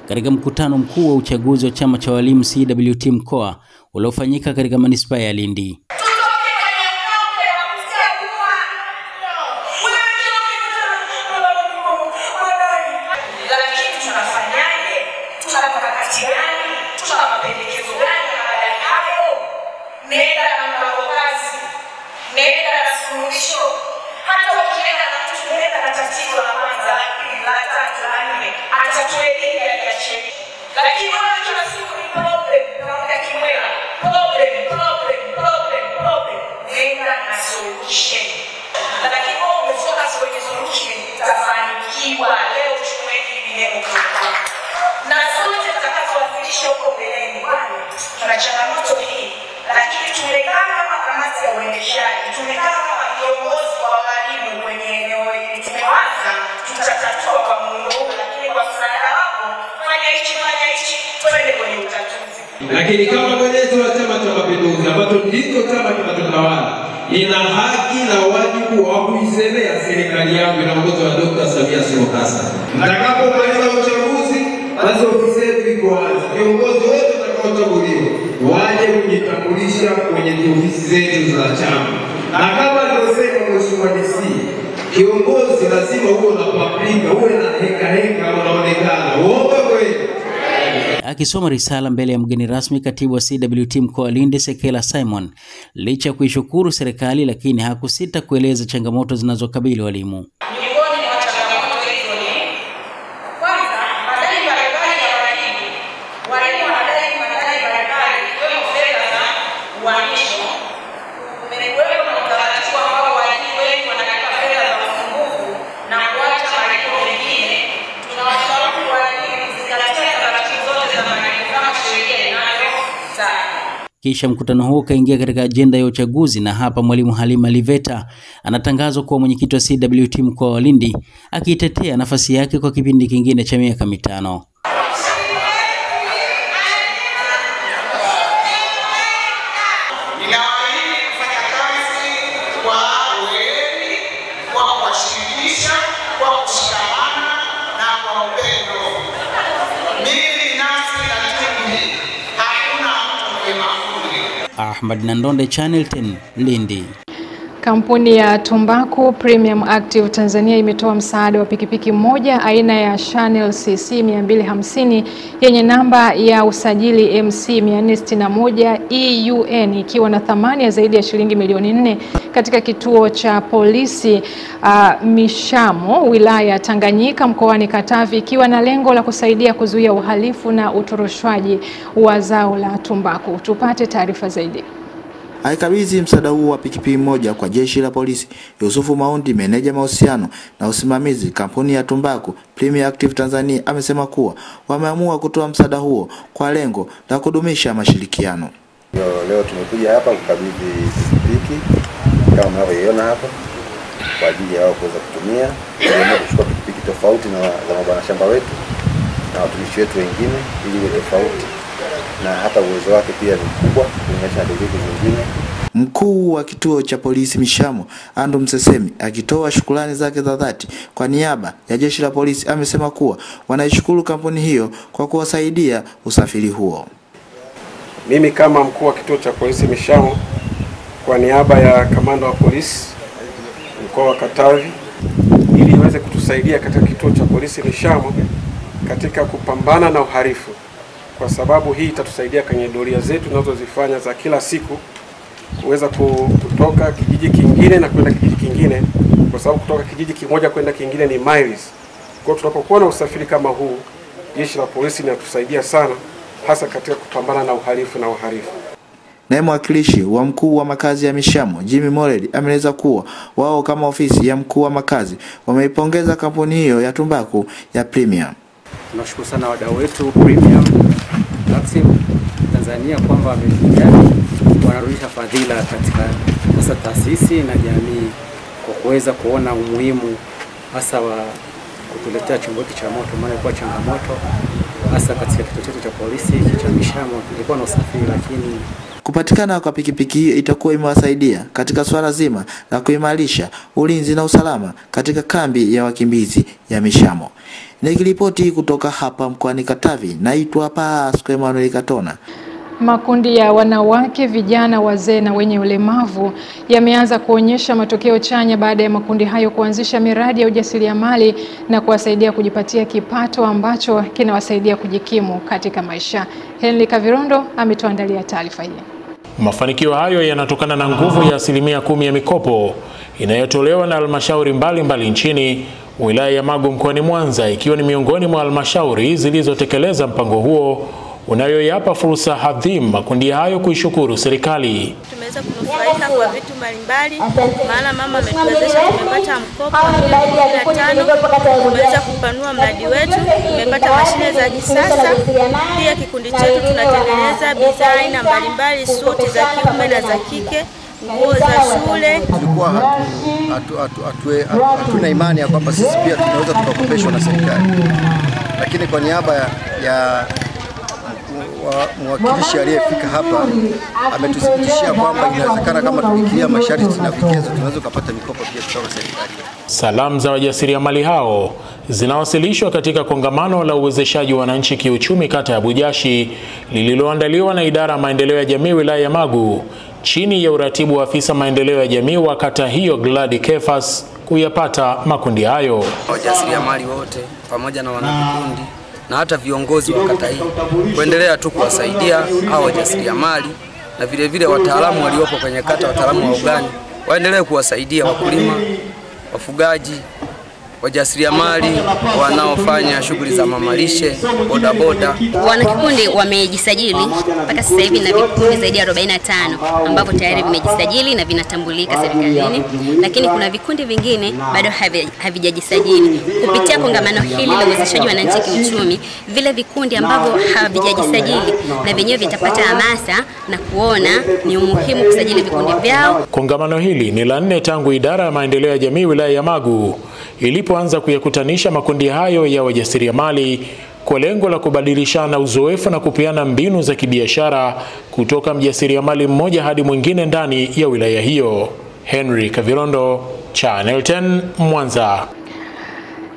katika mkutano mkuu wa uchaguzi wa chama cha walimu CWT mkoa uliofanyika katika manispaa ya Lindi. Lakini kama mwenyezi wa Chama cha Mapinduzi ambacho ndicho chama kinachotawala, ina haki na wajibu wa kuisemea serikali yangu inaongozwa na Dr. Samia Suluhu Hassan. Mtakapomaliza uchaguzi, basi ofisi yetu iko wazi. Viongozi wote watakaochaguliwa waje kujitambulisha kwenye ofisi zetu za chama. Na kama alivyosema Mheshimiwa DC, kiongozi lazima uwe na paprika, uwe na heka unaonekana. Uombe kweli. Akisoma risala mbele ya mgeni rasmi, katibu wa CWT mkoa wa Lindi Sekela Simon, licha ya kuishukuru serikali lakini hakusita kueleza changamoto zinazokabili walimu. Kisha mkutano huo kaingia katika ajenda ya uchaguzi, na hapa mwalimu Halima Liveta anatangazwa kuwa mwenyekiti wa CWT mkoa wa Lindi akitetea nafasi yake kwa kipindi kingine cha miaka 5. Ahmad Nandonde, Channel 10, Lindi. Kampuni ya tumbaku Premium Active Tanzania imetoa msaada wa pikipiki moja aina ya Channel CC 250 yenye namba ya usajili MC 461 EUN ikiwa na thamani ya zaidi ya shilingi milioni 4 katika kituo cha polisi Mishamo wilaya ya Tanganyika mkoani Katavi, ikiwa na lengo la kusaidia kuzuia uhalifu na utoroshwaji wa zao la tumbaku. Tupate taarifa zaidi. Aikabidhi msaada huu wa pikipiki moja kwa jeshi la polisi, Yusufu Maundi, meneja mahusiano na usimamizi kampuni ya tumbaku Premium Active Tanzania, amesema kuwa wameamua kutoa msaada huo kwa lengo la kudumisha mashirikiano. Leo tumekuja hapa kukabidhi pikipiki kama mnavyoiona hapa kwa ajili ya wao kuweza kutumia, na kuchukua pikipiki tofauti na za mabwana shamba wetu na watumishi wetu wengine ili iwe tofauti, na hata uwezo wake pia ni mkubwa kulinganisha na pikipiki zingine. Mkuu wa kituo cha polisi Mishamo, Ando Msesemi, akitoa shukrani zake za dhati kwa niaba ya jeshi la polisi, amesema kuwa wanaishukuru kampuni hiyo kwa kuwasaidia usafiri huo. Mimi kama mkuu wa kituo cha polisi Mishamo, kwa niaba ya kamanda wa polisi mkoa wa Katavi, ili iweze kutusaidia katika kituo cha polisi Mishamo katika kupambana na uhalifu, kwa sababu hii itatusaidia kwenye doria zetu tunazozifanya za kila siku kuweza kutoka kijiji kingine na kwenda kijiji kingine, kwa sababu kutoka kijiji kimoja kwenda kingine ni miles. Kwa tunapokuwa na usafiri kama huu, jeshi la polisi linatusaidia sana, hasa katika kupambana na uhalifu na uhalifu. Naye mwakilishi wa mkuu wa makazi ya Mishamo Jimmy Moredi ameeleza kuwa wao kama ofisi ya mkuu wa makazi wameipongeza kampuni hiyo ya tumbaku ya Premium. Tunashukuru sana wadau wetu Premium Maxim Tanzania kwamba wamekuja wanarudisha fadhila katika hasa taasisi na jamii kwa kuweza kuona umuhimu hasa wa kutuletea chombo hiki cha moto, maana ilikuwa changamoto hasa katika kituo chetu cha polisi cha Mishamo. Ilikuwa na usafiri, lakini kupatikana kwa pikipiki hiyo itakuwa imewasaidia katika swala zima la kuimarisha ulinzi na usalama katika kambi ya wakimbizi ya Mishamo. Nikiripoti kutoka hapa mkoani Katavi, naitwa Pasco Emmanuel Katona. Makundi ya wanawake, vijana, wazee na wenye ulemavu yameanza kuonyesha matokeo chanya baada ya makundi hayo kuanzisha miradi ya ujasiriamali na kuwasaidia kujipatia kipato ambacho kinawasaidia kujikimu katika maisha. Henry Kavirondo ametuandalia taarifa hii. Mafanikio hayo yanatokana na nguvu ya 10% ya mikopo inayotolewa na halmashauri mbalimbali nchini. Wilaya ya Magu mkoani Mwanza ikiwa ni miongoni mwa halmashauri zilizotekeleza mpango huo unayoyapa fursa hadhimu makundi hayo kuishukuru serikali. Tumeweza kunufaika kwa vitu mbalimbali, maana mama ametuwezesha, tumepata mkopo wa milioni 15, tumeweza kupanua mradi wetu, tumepata mashine za kisasa. Pia kikundi chetu tunatengeneza bidhaa aina mbalimbali, suti za kiume na za kike, nguo za shule. Tulikuwa hatuna imani ya kwamba sisi pia tunaweza tukakopeshwa na serikali, lakini kwa niaba ya mwakilishi aliyefika hapa ametuthibitishia kwamba inawezekana kama tukikilia masharti na vigezo tunaweza kupata mikopo pia kutoka serikali. Salamu za wajasiriamali hao zinawasilishwa katika kongamano la uwezeshaji wananchi kiuchumi kata ya Bujashi lililoandaliwa na idara ya maendeleo ya jamii wilaya ya Magu chini ya uratibu wa afisa maendeleo ya jamii wa kata hiyo Gladi Kefas kuyapata makundi hayo. Wajasiriamali wote pamoja na wanavikundi na hata viongozi wa kata hii kuendelea tu kuwasaidia hao wajasiriamali na vile vile wataalamu waliopo kwenye kata, wataalamu wa ugani waendelee kuwasaidia wakulima, wafugaji, wajasiriamali wanaofanya shughuli za mamalishe, bodaboda. Wanakikundi wamejisajili mpaka sasa hivi na vikundi zaidi ya 45 ambavyo tayari vimejisajili na vinatambulika serikalini, lakini kuna vikundi vingine bado havijajisajili. Kupitia kongamano hili la uwezeshaji wananchi kiuchumi, vile vikundi ambavyo havijajisajili na vyenyewe vitapata hamasa na kuona ni umuhimu kusajili vikundi vyao. Kongamano hili ni la 4 tangu idara ya maendeleo ya jamii wilaya ya Magu ilipoanza kuyakutanisha makundi hayo ya wajasiriamali kwa lengo la kubadilishana uzoefu na kupeana mbinu za kibiashara kutoka mjasiriamali mmoja hadi mwingine ndani ya wilaya hiyo. Henry Kavirondo, Channel 10, Mwanza.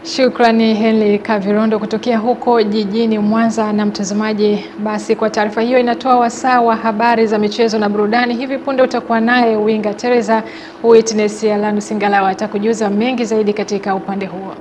Shukrani Henry Kavirondo kutokea huko jijini Mwanza. Na mtazamaji, basi kwa taarifa hiyo inatoa wasaa wa habari za michezo na burudani. Hivi punde utakuwa naye Winga Teresa. Witness Alanu Singalawa atakujuza mengi zaidi katika upande huo.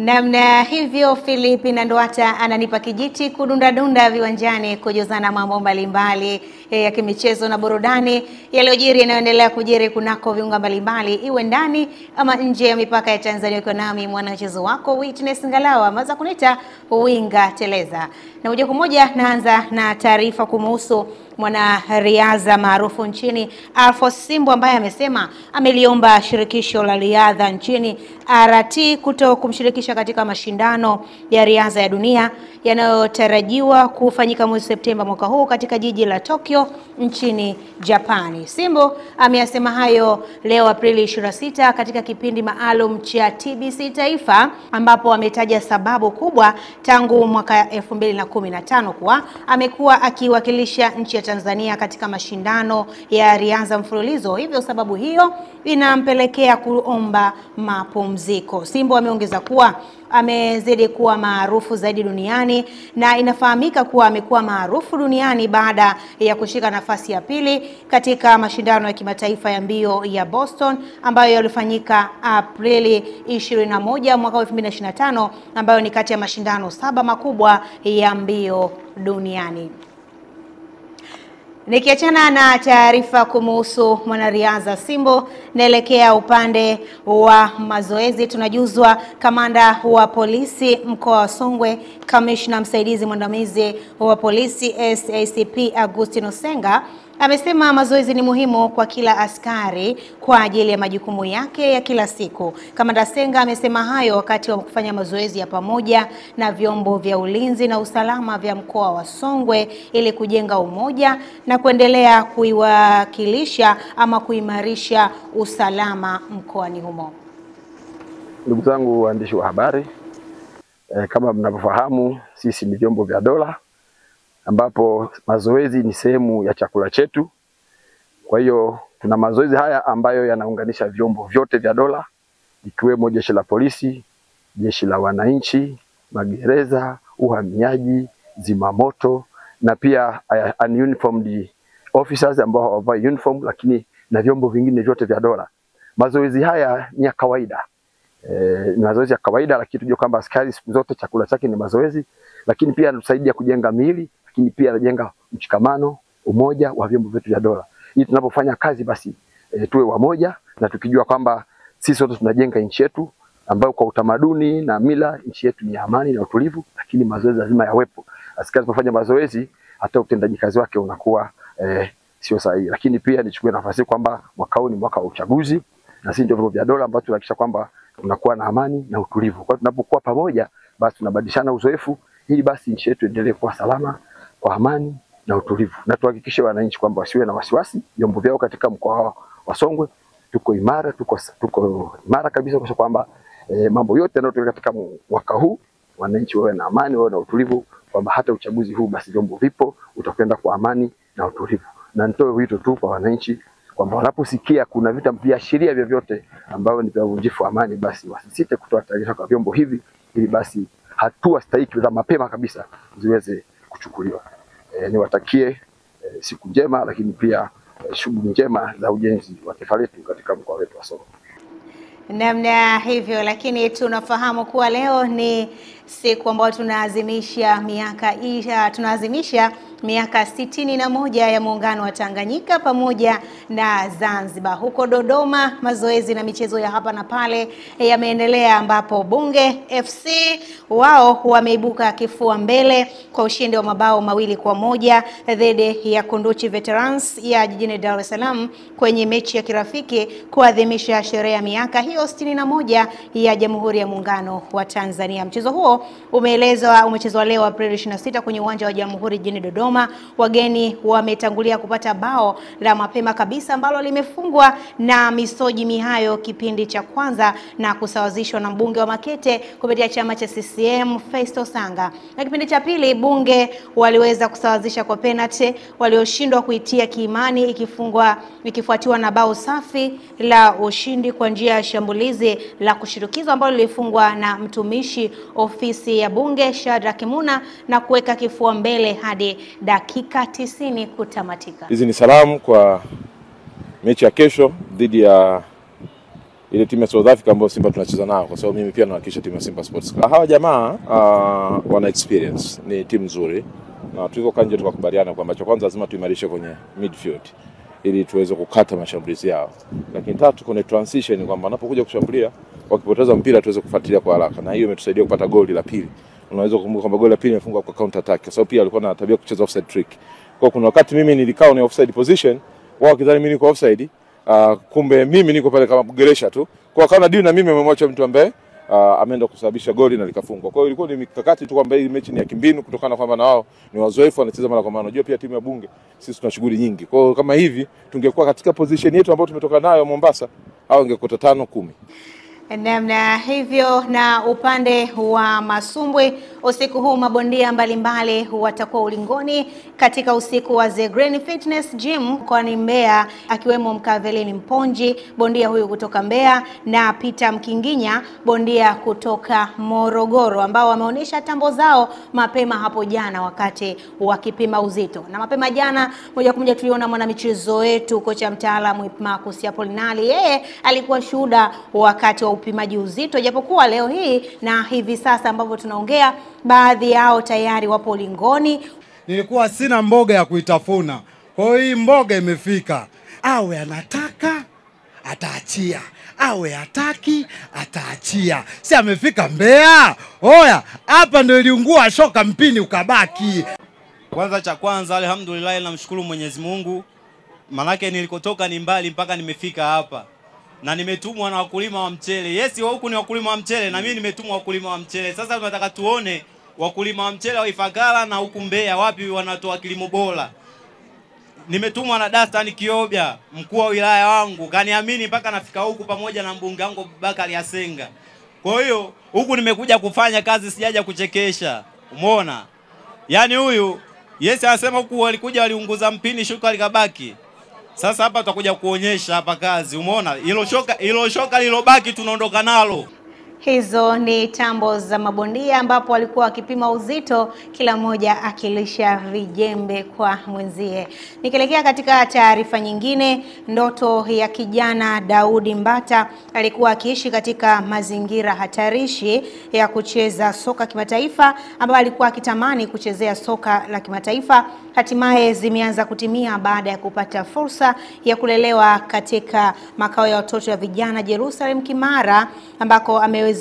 Namna hivyo Philip Nandwata ananipa kijiti kudunda viwanjani kujuzana mambo mbalimbali ya kimichezo na burudani yaliyojiri yanayoendelea kujiri kunako viunga mbalimbali iwe ndani ama nje ya mipaka ya Tanzania. Uko nami mwanamichezo wako Witness Ngalawa, maza kunita Winga Teleza. Na moja kwa moja naanza na taarifa kumuhusu mwanariadha maarufu nchini Alphonce Simbo ambaye amesema ameliomba shirikisho la riadha nchini RT kuto kumshirikisha katika mashindano ya riadha ya dunia yanayotarajiwa kufanyika mwezi Septemba mwaka huu katika jiji la Tokyo nchini Japani. Simbo ameyasema hayo leo Aprili 26 katika kipindi maalum cha TBC Taifa ambapo ametaja sababu kubwa tangu mwaka 2015 kuwa amekuwa akiwakilisha nchi ya Tanzania katika mashindano ya riadha mfululizo, hivyo sababu hiyo inampelekea kuomba mapumziko. Simbo ameongeza kuwa amezidi kuwa maarufu zaidi duniani, na inafahamika kuwa amekuwa maarufu duniani baada ya kushika nafasi ya pili katika mashindano ya kimataifa ya mbio ya Boston ambayo yalifanyika Aprili 21 mwaka 2025, ambayo ni kati ya mashindano 7 makubwa ya mbio duniani. Nikiachana na taarifa kumuhusu mwanariadha Simbo, naelekea upande wa mazoezi. Tunajuzwa kamanda wa polisi mkoa wa Songwe, kamishna msaidizi mwandamizi wa polisi SACP Agustino Senga amesema mazoezi ni muhimu kwa kila askari kwa ajili ya majukumu yake ya kila siku. Kamanda Senga amesema hayo wakati wa kufanya mazoezi ya pamoja na vyombo vya ulinzi na usalama vya mkoa wa Songwe ili kujenga umoja na kuendelea kuiwakilisha ama kuimarisha usalama mkoani humo. Ndugu zangu waandishi wa habari, kama mnavyofahamu sisi ni vyombo vya dola ambapo mazoezi ni sehemu ya chakula chetu. Kwa hiyo tuna mazoezi haya ambayo yanaunganisha vyombo vyote vya dola ikiwemo jeshi la polisi, jeshi la wananchi, magereza, uhamiaji, zimamoto na pia ununiformed officers ambao hawavai uniform lakini na vyombo vingine vyote vya dola. Mazoezi haya ni ya kawaida. Ni mazoezi ya kawaida, lakini tujue kwamba askari siku zote chakula chake ni mazoezi, lakini pia anatusaidia kujenga miili, lakini pia anajenga mshikamano, umoja wa vyombo vyetu vya dola. Ili tunapofanya kazi basi tuwe wamoja na tukijua kwamba sisi wote tunajenga nchi yetu ambayo kwa utamaduni na mila nchi yetu ni amani na utulivu, lakini mazoezi lazima yawepo. Askari anapofanya mazoezi hata utendaji kazi wake unakuwa sio sahihi. Lakini pia nichukue nafasi kwamba mwaka huu ni mwaka wa uchaguzi na sisi ndio vyombo vya dola ambao tunahakikisha kwamba tunakuwa na amani na utulivu. Kwa tunapokuwa pamoja basi tunabadilishana uzoefu ili basi nchi yetu endelee kuwa salama kwa amani na utulivu. Na tuhakikishe wananchi kwamba wasiwe na wasiwasi, vyombo vyao katika mkoa wa Songwe tuko imara, tuko imara kabisa kwa kwamba mambo yote yanayotokea katika mwaka huu wananchi wawe na amani, wawe na utulivu, kwamba hata uchaguzi huu basi vyombo vipo utakwenda kwa amani na utulivu. Na nitoe wito tu kwa wananchi kwamba wanaposikia kuna viashiria vyovyote ambavyo ni vya uvunjifu wa amani basi wasisite kutoa taarifa kwa vyombo hivi ili basi hatua stahiki za mapema kabisa ziweze kuchukuliwa. Niwatakie siku njema, lakini pia shughuli njema za ujenzi wa taifa letu katika mkoa wetu wa Songwe. Namna hivyo, lakini tunafahamu kuwa leo ni siku ambayo tunaadhimisha miaka 61 ya muungano wa Tanganyika pamoja na Zanzibar. Huko Dodoma mazoezi na michezo ya hapa na pale yameendelea, ambapo Bunge FC wao wameibuka kifua mbele kwa ushindi wa mabao 2-1 dhidi ya Kunduchi Veterans ya jijini Dar es Salaam kwenye mechi ya kirafiki kuadhimisha sherehe ya miaka hiyo 61 ya Jamhuri ya Muungano wa Tanzania. Mchezo huo umechezwa leo Aprili 26 kwenye uwanja wa Jamhuri jijini Dodoma. Wageni wametangulia kupata bao la mapema kabisa ambalo limefungwa na Misoji Mihayo kipindi cha kwanza na kusawazishwa na mbunge wa Makete kupitia chama cha CCM Festo Sanga. Na kipindi cha pili Bunge waliweza kusawazisha kwa penalty walioshindwa kuitia kiimani, ikifuatiwa na bao safi la ushindi kwa njia ya shambulizi la kushirikizwa ambalo lilifungwa na mtumishi ofisi ya Bunge Shadrack Muna na kuweka kifua mbele hadi dakika 90 kutamatika. Hizi ni salamu kwa mechi ya kesho dhidi ya ile timu ya South Africa ambayo Simba tunacheza nao, kwa sababu mimi pia nawakilisha timu ya Simba Sports Club. Hawa jamaa wana experience, ni timu nzuri na tuliko kanje tukakubaliana kwamba cha kwanza lazima tuimarishe kwenye midfield ili tuweze kukata mashambulizi yao. Lakini tatu, kuna transition kwamba wanapokuja kushambulia wakipoteza mpira tuweze kufuatilia kwa haraka, na hiyo imetusaidia kupata goli la pili. Unaweza kukumbuka kwamba goli la pili imefungwa kwa counter attack, kwa sababu pia alikuwa na tabia kucheza offside trick. Kwa kuna wakati mimi nilikaa ni offside position, wao kidhani mimi niko offside, kumbe mimi niko pale kama geresha tu. Kwa kana deal na mimi amemwacha mtu ambaye ameenda kusababisha goli na likafungwa. Kwa hiyo ilikuwa ni mikakati tu kwamba hii mechi ni ya kimbinu, kutokana kwamba na wao ni wazoefu, wanacheza mara kwa mara. Unajua pia timu ya Bunge sisi tuna shughuli nyingi. Kwa hiyo kama hivi tungekuwa katika position yetu ambayo tumetoka nayo Mombasa, au ingekuwa 5-10. Namna hivyo. Na upande wa masumbwe usiku huu mabondia mbalimbali watakuwa ulingoni katika usiku wa The Green Fitness Gym mkoani Mbeya, akiwemo Mkaveleni Mponji, bondia huyu kutoka Mbeya, na Peter Mkinginya, bondia kutoka Morogoro, ambao wameonyesha tambo zao mapema hapo jana wakati wakipima uzito. Na mapema jana moja kwa moja tuliona mwanamichezo wetu kocha mtaalamu Marcus Apolinali, yeye alikuwa shuhuda wakati wa upimaji uzito, japokuwa leo hii na hivi sasa ambavyo tunaongea baadhi yao tayari wapo ulingoni. Nilikuwa sina mboga ya kuitafuna, kwa hiyo hii mboga imefika. Awe anataka ataachia, awe hataki ataachia. Si amefika Mbeya? Oya, hapa ndio iliungua shoka mpini ukabaki. Kwanza cha kwanza alhamdulillah, namshukuru Mwenyezi Mungu. Manake nilikotoka ni mbali mpaka nimefika hapa. Na nimetumwa na wakulima wa mchele. Yes, huku ni wakulima wa mchele na mimi nimetumwa wakulima wa mchele. Sasa tunataka tuone wakulima wa mchele wa Ifakara na huku Mbeya wapi wanatoa kilimo bora. Nimetumwa na Dastan Kiobya, mkuu wa wilaya wangu. Kaniamini mpaka nafika huku pamoja na mbunge wangu Bakari Asenga. Kwa hiyo huku nimekuja kufanya kazi, sijaja kuchekesha. Umeona? Yaani huyu yes anasema huku walikuja waliunguza mpini shuka likabaki. Sasa hapa tutakuja kuonyesha hapa kazi. Umeona? Hilo shoka lilobaki tunaondoka nalo. Hizo ni tambo za mabondia ambapo walikuwa wakipima uzito, kila mmoja akilisha vijembe kwa mwenzie. Nikielekea katika taarifa nyingine, ndoto ya kijana Daudi Mbata alikuwa akiishi katika mazingira hatarishi ya kucheza soka kimataifa, ambapo alikuwa akitamani kuchezea soka la kimataifa, hatimaye zimeanza kutimia baada ya kupata fursa ya kulelewa katika makao ya watoto ya vijana Jerusalem Kimara, ambako amewezeshwa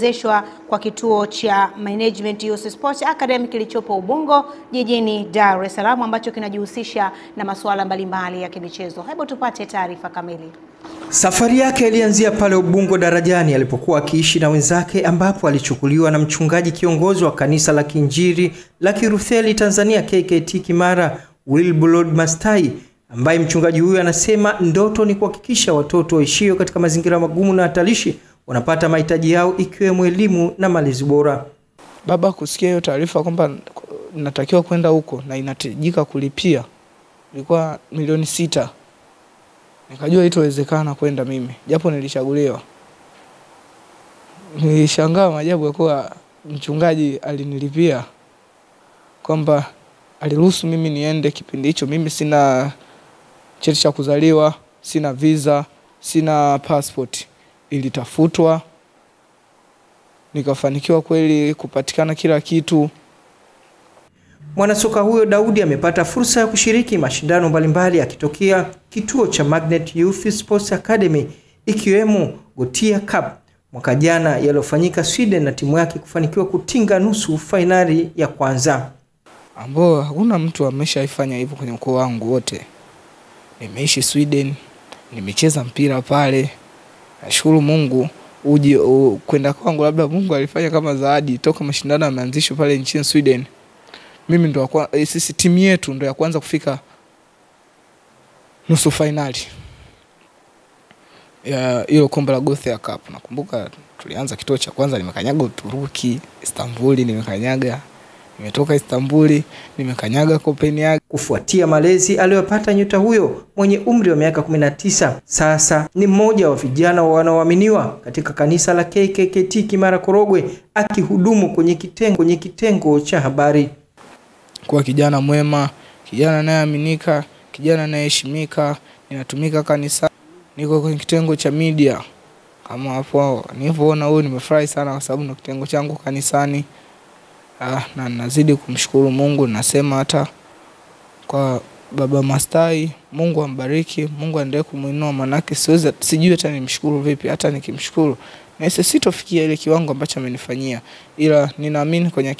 kwa kituo cha Management Youth Sports Academy kilichopo Ubungo jijini Dar es Salaam, ambacho kinajihusisha na masuala mbalimbali ya kimichezo. Hebu tupate taarifa kamili. Safari yake ilianzia pale Ubungo Darajani alipokuwa akiishi na wenzake, ambapo alichukuliwa na mchungaji kiongozi wa kanisa la Kiinjili la Kilutheri Tanzania KKT Kimara, Wilbrod Mastai, ambaye mchungaji huyu anasema ndoto ni kuhakikisha watoto waishio katika mazingira magumu na hatarishi wanapata mahitaji yao ikiwemo elimu na malezi bora. Baba kusikia hiyo taarifa kwamba natakiwa kwenda huko na inahitajika kulipia ilikuwa milioni 6. Nikajua itowezekana kwenda mimi, japo nilichaguliwa. Nilishangaa maajabu ya kuwa mchungaji alinilipia, kwamba aliruhusu mimi niende kipindi hicho. Mimi sina cheti cha kuzaliwa, sina visa, sina passport. Ilitafutwa, nikafanikiwa kweli kupatikana kila kitu. Mwanasoka huyo Daudi amepata fursa ya kushiriki mashindano mbalimbali akitokea kituo cha Magnet Youth Sports Academy, ikiwemo Gotia Cup mwaka jana yaliyofanyika Sweden, na timu yake kufanikiwa kutinga nusu finali ya kwanza. Ambao hakuna mtu ameshaifanya hivyo kwenye mkoa wangu wote. Nimeishi Sweden, nimecheza mpira pale. Nashukuru Mungu, kwenda kwangu labda Mungu alifanya kama zawadi toka mashindano yameanzishwa pale nchini Sweden. Mimi ndo sisi timu yetu ndo ya kwanza kufika nusu finali ya hilo kombe la Gothia Cup. Nakumbuka tulianza kituo cha kwanza, nimekanyaga Uturuki, Istanbul nimekanyaga, nimetoka Istanbul nimekanyaga Copenhagen. Kufuatia malezi aliyopata nyota huyo mwenye umri wa miaka 19, sasa ni mmoja wa vijana wanaoaminiwa katika kanisa la KKKT Kimara Korogwe, akihudumu kwenye kitengo cha habari. Kwa kijana mwema, kijana anayeaminika, kijana anayeheshimika, ninatumika kanisa, niko kwenye kitengo cha media. Kama hapo nilivyoona huyu nimefurahi sana kwa sababu ndo kitengo changu kanisani. Na nazidi kumshukuru Mungu. Nasema hata kwa Baba Mastai, Mungu ambariki, Mungu aendelee kumuinua, manake sijui hata nimshukuru vipi. Hata nikimshukuru na sitofikia ile kiwango ambacho amenifanyia, ila ninaamini kwenye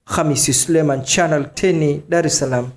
Hamisi Suleiman, Channel 10, Dar es Salaam.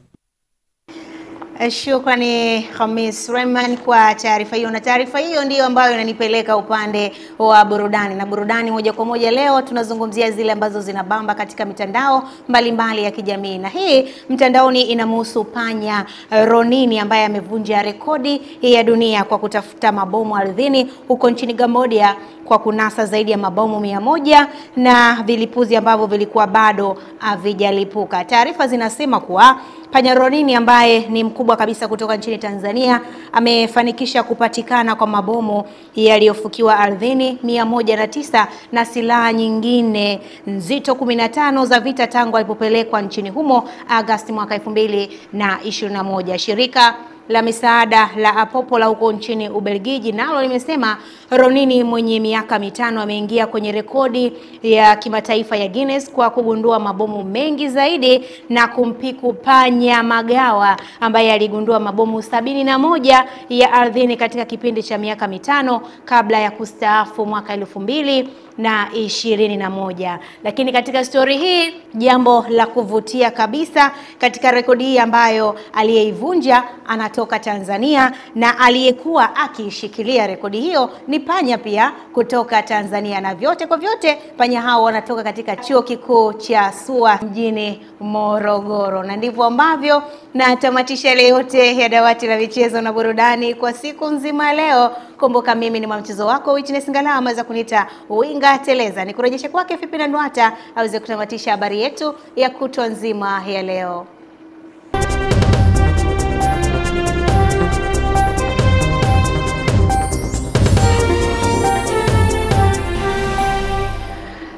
Shukrani Khamis Suleiman kwa taarifa hiyo, na taarifa hiyo ndiyo ambayo inanipeleka upande wa burudani. Na burudani moja kwa moja leo tunazungumzia zile ambazo zinabamba katika mitandao mbalimbali ya kijamii, na hii mtandaoni inamhusu panya Ronini ambaye amevunja rekodi ya dunia kwa kutafuta mabomu ardhini huko nchini Cambodia kwa kunasa zaidi ya mabomu 100 na vilipuzi ambavyo vilikuwa bado havijalipuka. Taarifa zinasema kuwa panya Ronini ambaye ni mkubwa kabisa kutoka nchini Tanzania amefanikisha kupatikana kwa mabomu yaliyofukiwa ardhini 109 na silaha nyingine nzito 15 za vita tangu alipopelekwa nchini humo Agosti mwaka 2021. Shirika la misaada la Apopola huko nchini Ubelgiji nalo limesema Ronini mwenye miaka 5 ameingia kwenye rekodi ya kimataifa ya Guinness kwa kugundua mabomu mengi zaidi na kumpiku panya Magawa ambaye aligundua mabomu 71 ya ardhini katika kipindi cha miaka 5 kabla ya kustaafu mwaka 2021. Lakini katika story hii jambo la kuvutia kabisa katika rekodi hii ambayo aliyeivunja anatoka Tanzania na aliyekuwa akishikilia rekodi hiyo ni panya pia kutoka Tanzania, na vyote kwa vyote panya hao wanatoka katika chuo kikuu cha SUA mjini Morogoro. Na ndivyo ambavyo natamatisha leo yote ya dawati la michezo na burudani kwa siku nzima leo. Kumbuka mimi ni mwanamchezo wako Witness Ngala, ameweza kuniita Winga Teleza. Nikurejeshe kwake Fipi na Ndwata aweze kutamatisha habari yetu ya kutwa nzima ya leo.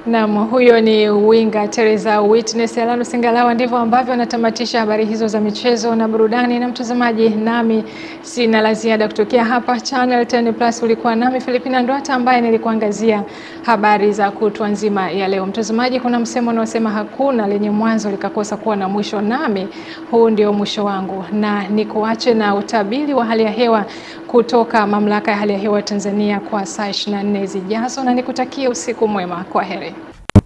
Naam, huyo ni Winga Teresa Witness Elanu Singalawa. Ndivyo ambavyo natamatisha habari hizo za michezo na burudani. Na mtazamaji, nami sina la ziada kutokea hapa Channel 10 Plus. Ulikuwa nami Filipina Ndwata ambaye nilikuangazia habari za kutwa nzima ya leo. Mtazamaji, kuna msemo unaosema hakuna lenye mwanzo likakosa kuwa na mwisho, nami huu ndio mwisho wangu, na nikuache na utabiri wa hali ya hewa kutoka Mamlaka ya Hali ya Hewa Tanzania kwa saa 24 zijazo, na nikutakie usiku mwema. Kwaheri.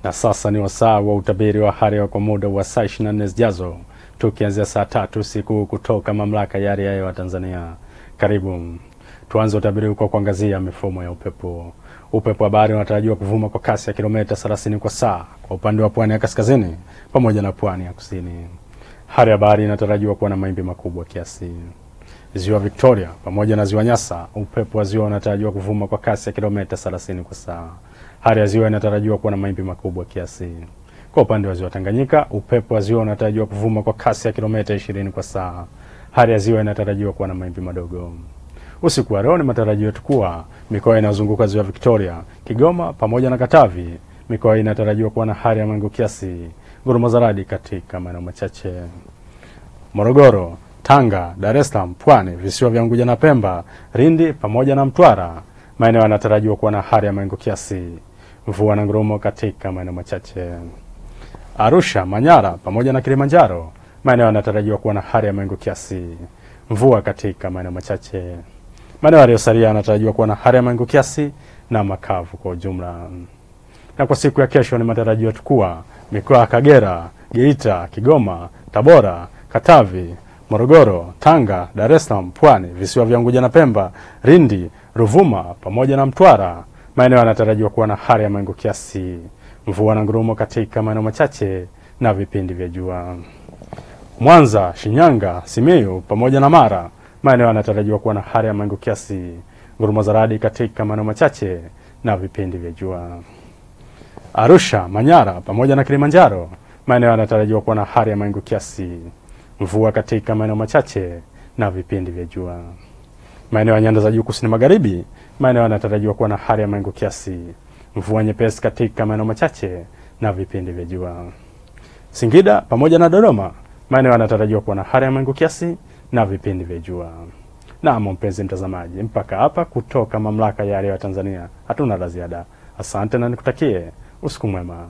Na sasa ni wasaa wa utabiri wa hali ya hewa kwa muda wa saa 24 zijazo, tukianzia saa 3 usiku kutoka Mamlaka ya Hali ya Hewa Tanzania. Karibu. Tuanze utabiri kwa kuangazia mifumo ya upepo. Upepo wa bahari unatarajiwa kuvuma kwa kasi ya kilomita 30 kwa saa kwa upande wa pwani ya kaskazini pamoja na pwani ya kusini. Hali ya bahari inatarajiwa kuwa na mawimbi makubwa kiasi. Ziwa Victoria pamoja na Ziwa Nyasa, upepo wa ziwa unatarajiwa kuvuma kwa kasi ya kilomita 30 kwa saa. Hali ya ziwa inatarajiwa kuwa na mawimbi makubwa kiasi. Kwa upande wa Ziwa Tanganyika, upepo wa ziwa unatarajiwa kuvuma kwa kasi ya kilomita 20 kwa saa. Hali ya ziwa inatarajiwa kuwa na mawimbi madogo. Usiku wa leo ni matarajio yetu kuwa mikoa inayozunguka Ziwa Victoria, Kigoma pamoja na Katavi, mikoa inatarajiwa kuwa na hali ya mawingu kiasi, ngurumo za radi katika maeneo machache. Morogoro, Tanga, Dar es Salaam, Pwani, visiwa vya Unguja na Pemba, Lindi pamoja na Mtwara, maeneo yanatarajiwa kuwa na hali ya mawingu kiasi, mvua na ngurumo katika maeneo machache. Arusha, Manyara pamoja na Kilimanjaro, maeneo yanatarajiwa kuwa na hali ya mawingu kiasi, mvua katika maeneo machache. Maeneo yaliyosalia yanatarajiwa kuwa na hali ya mawingu kiasi na makavu kwa ujumla. Na kwa siku ya kesho ni matarajio yetu kuwa mikoa ya Kagera, Geita, Kigoma, Tabora, Katavi, Morogoro, Tanga, Dar es Salaam, Pwani, visiwa vya Unguja na Pemba, Lindi, Ruvuma pamoja na Mtwara, maeneo yanatarajiwa kuwa na hali ya mawingu kiasi, mvua na ngurumo katika maeneo machache na vipindi vya jua. Mwanza, Shinyanga, Simiyu pamoja na Mara, maeneo yanatarajiwa kuwa na hali ya mawingu kiasi, ngurumo za radi katika maeneo machache na vipindi vya jua. Arusha, Manyara pamoja na Kilimanjaro, maeneo yanatarajiwa kuwa na hali ya mawingu kiasi, mvua katika maeneo machache na vipindi vya jua. Maeneo ya nyanda za juu kusini magharibi, maeneo yanatarajiwa kuwa na hali ya mawingu kiasi, mvua nyepesi katika maeneo machache na vipindi vya jua. Singida pamoja na Dodoma, maeneo yanatarajiwa kuwa na hali ya mawingu kiasi na vipindi vya jua. Na mpenzi mtazamaji, mpaka hapa kutoka Mamlaka ya Hali ya Hewa Tanzania hatuna la ziada. Asante na nikutakie usiku mwema.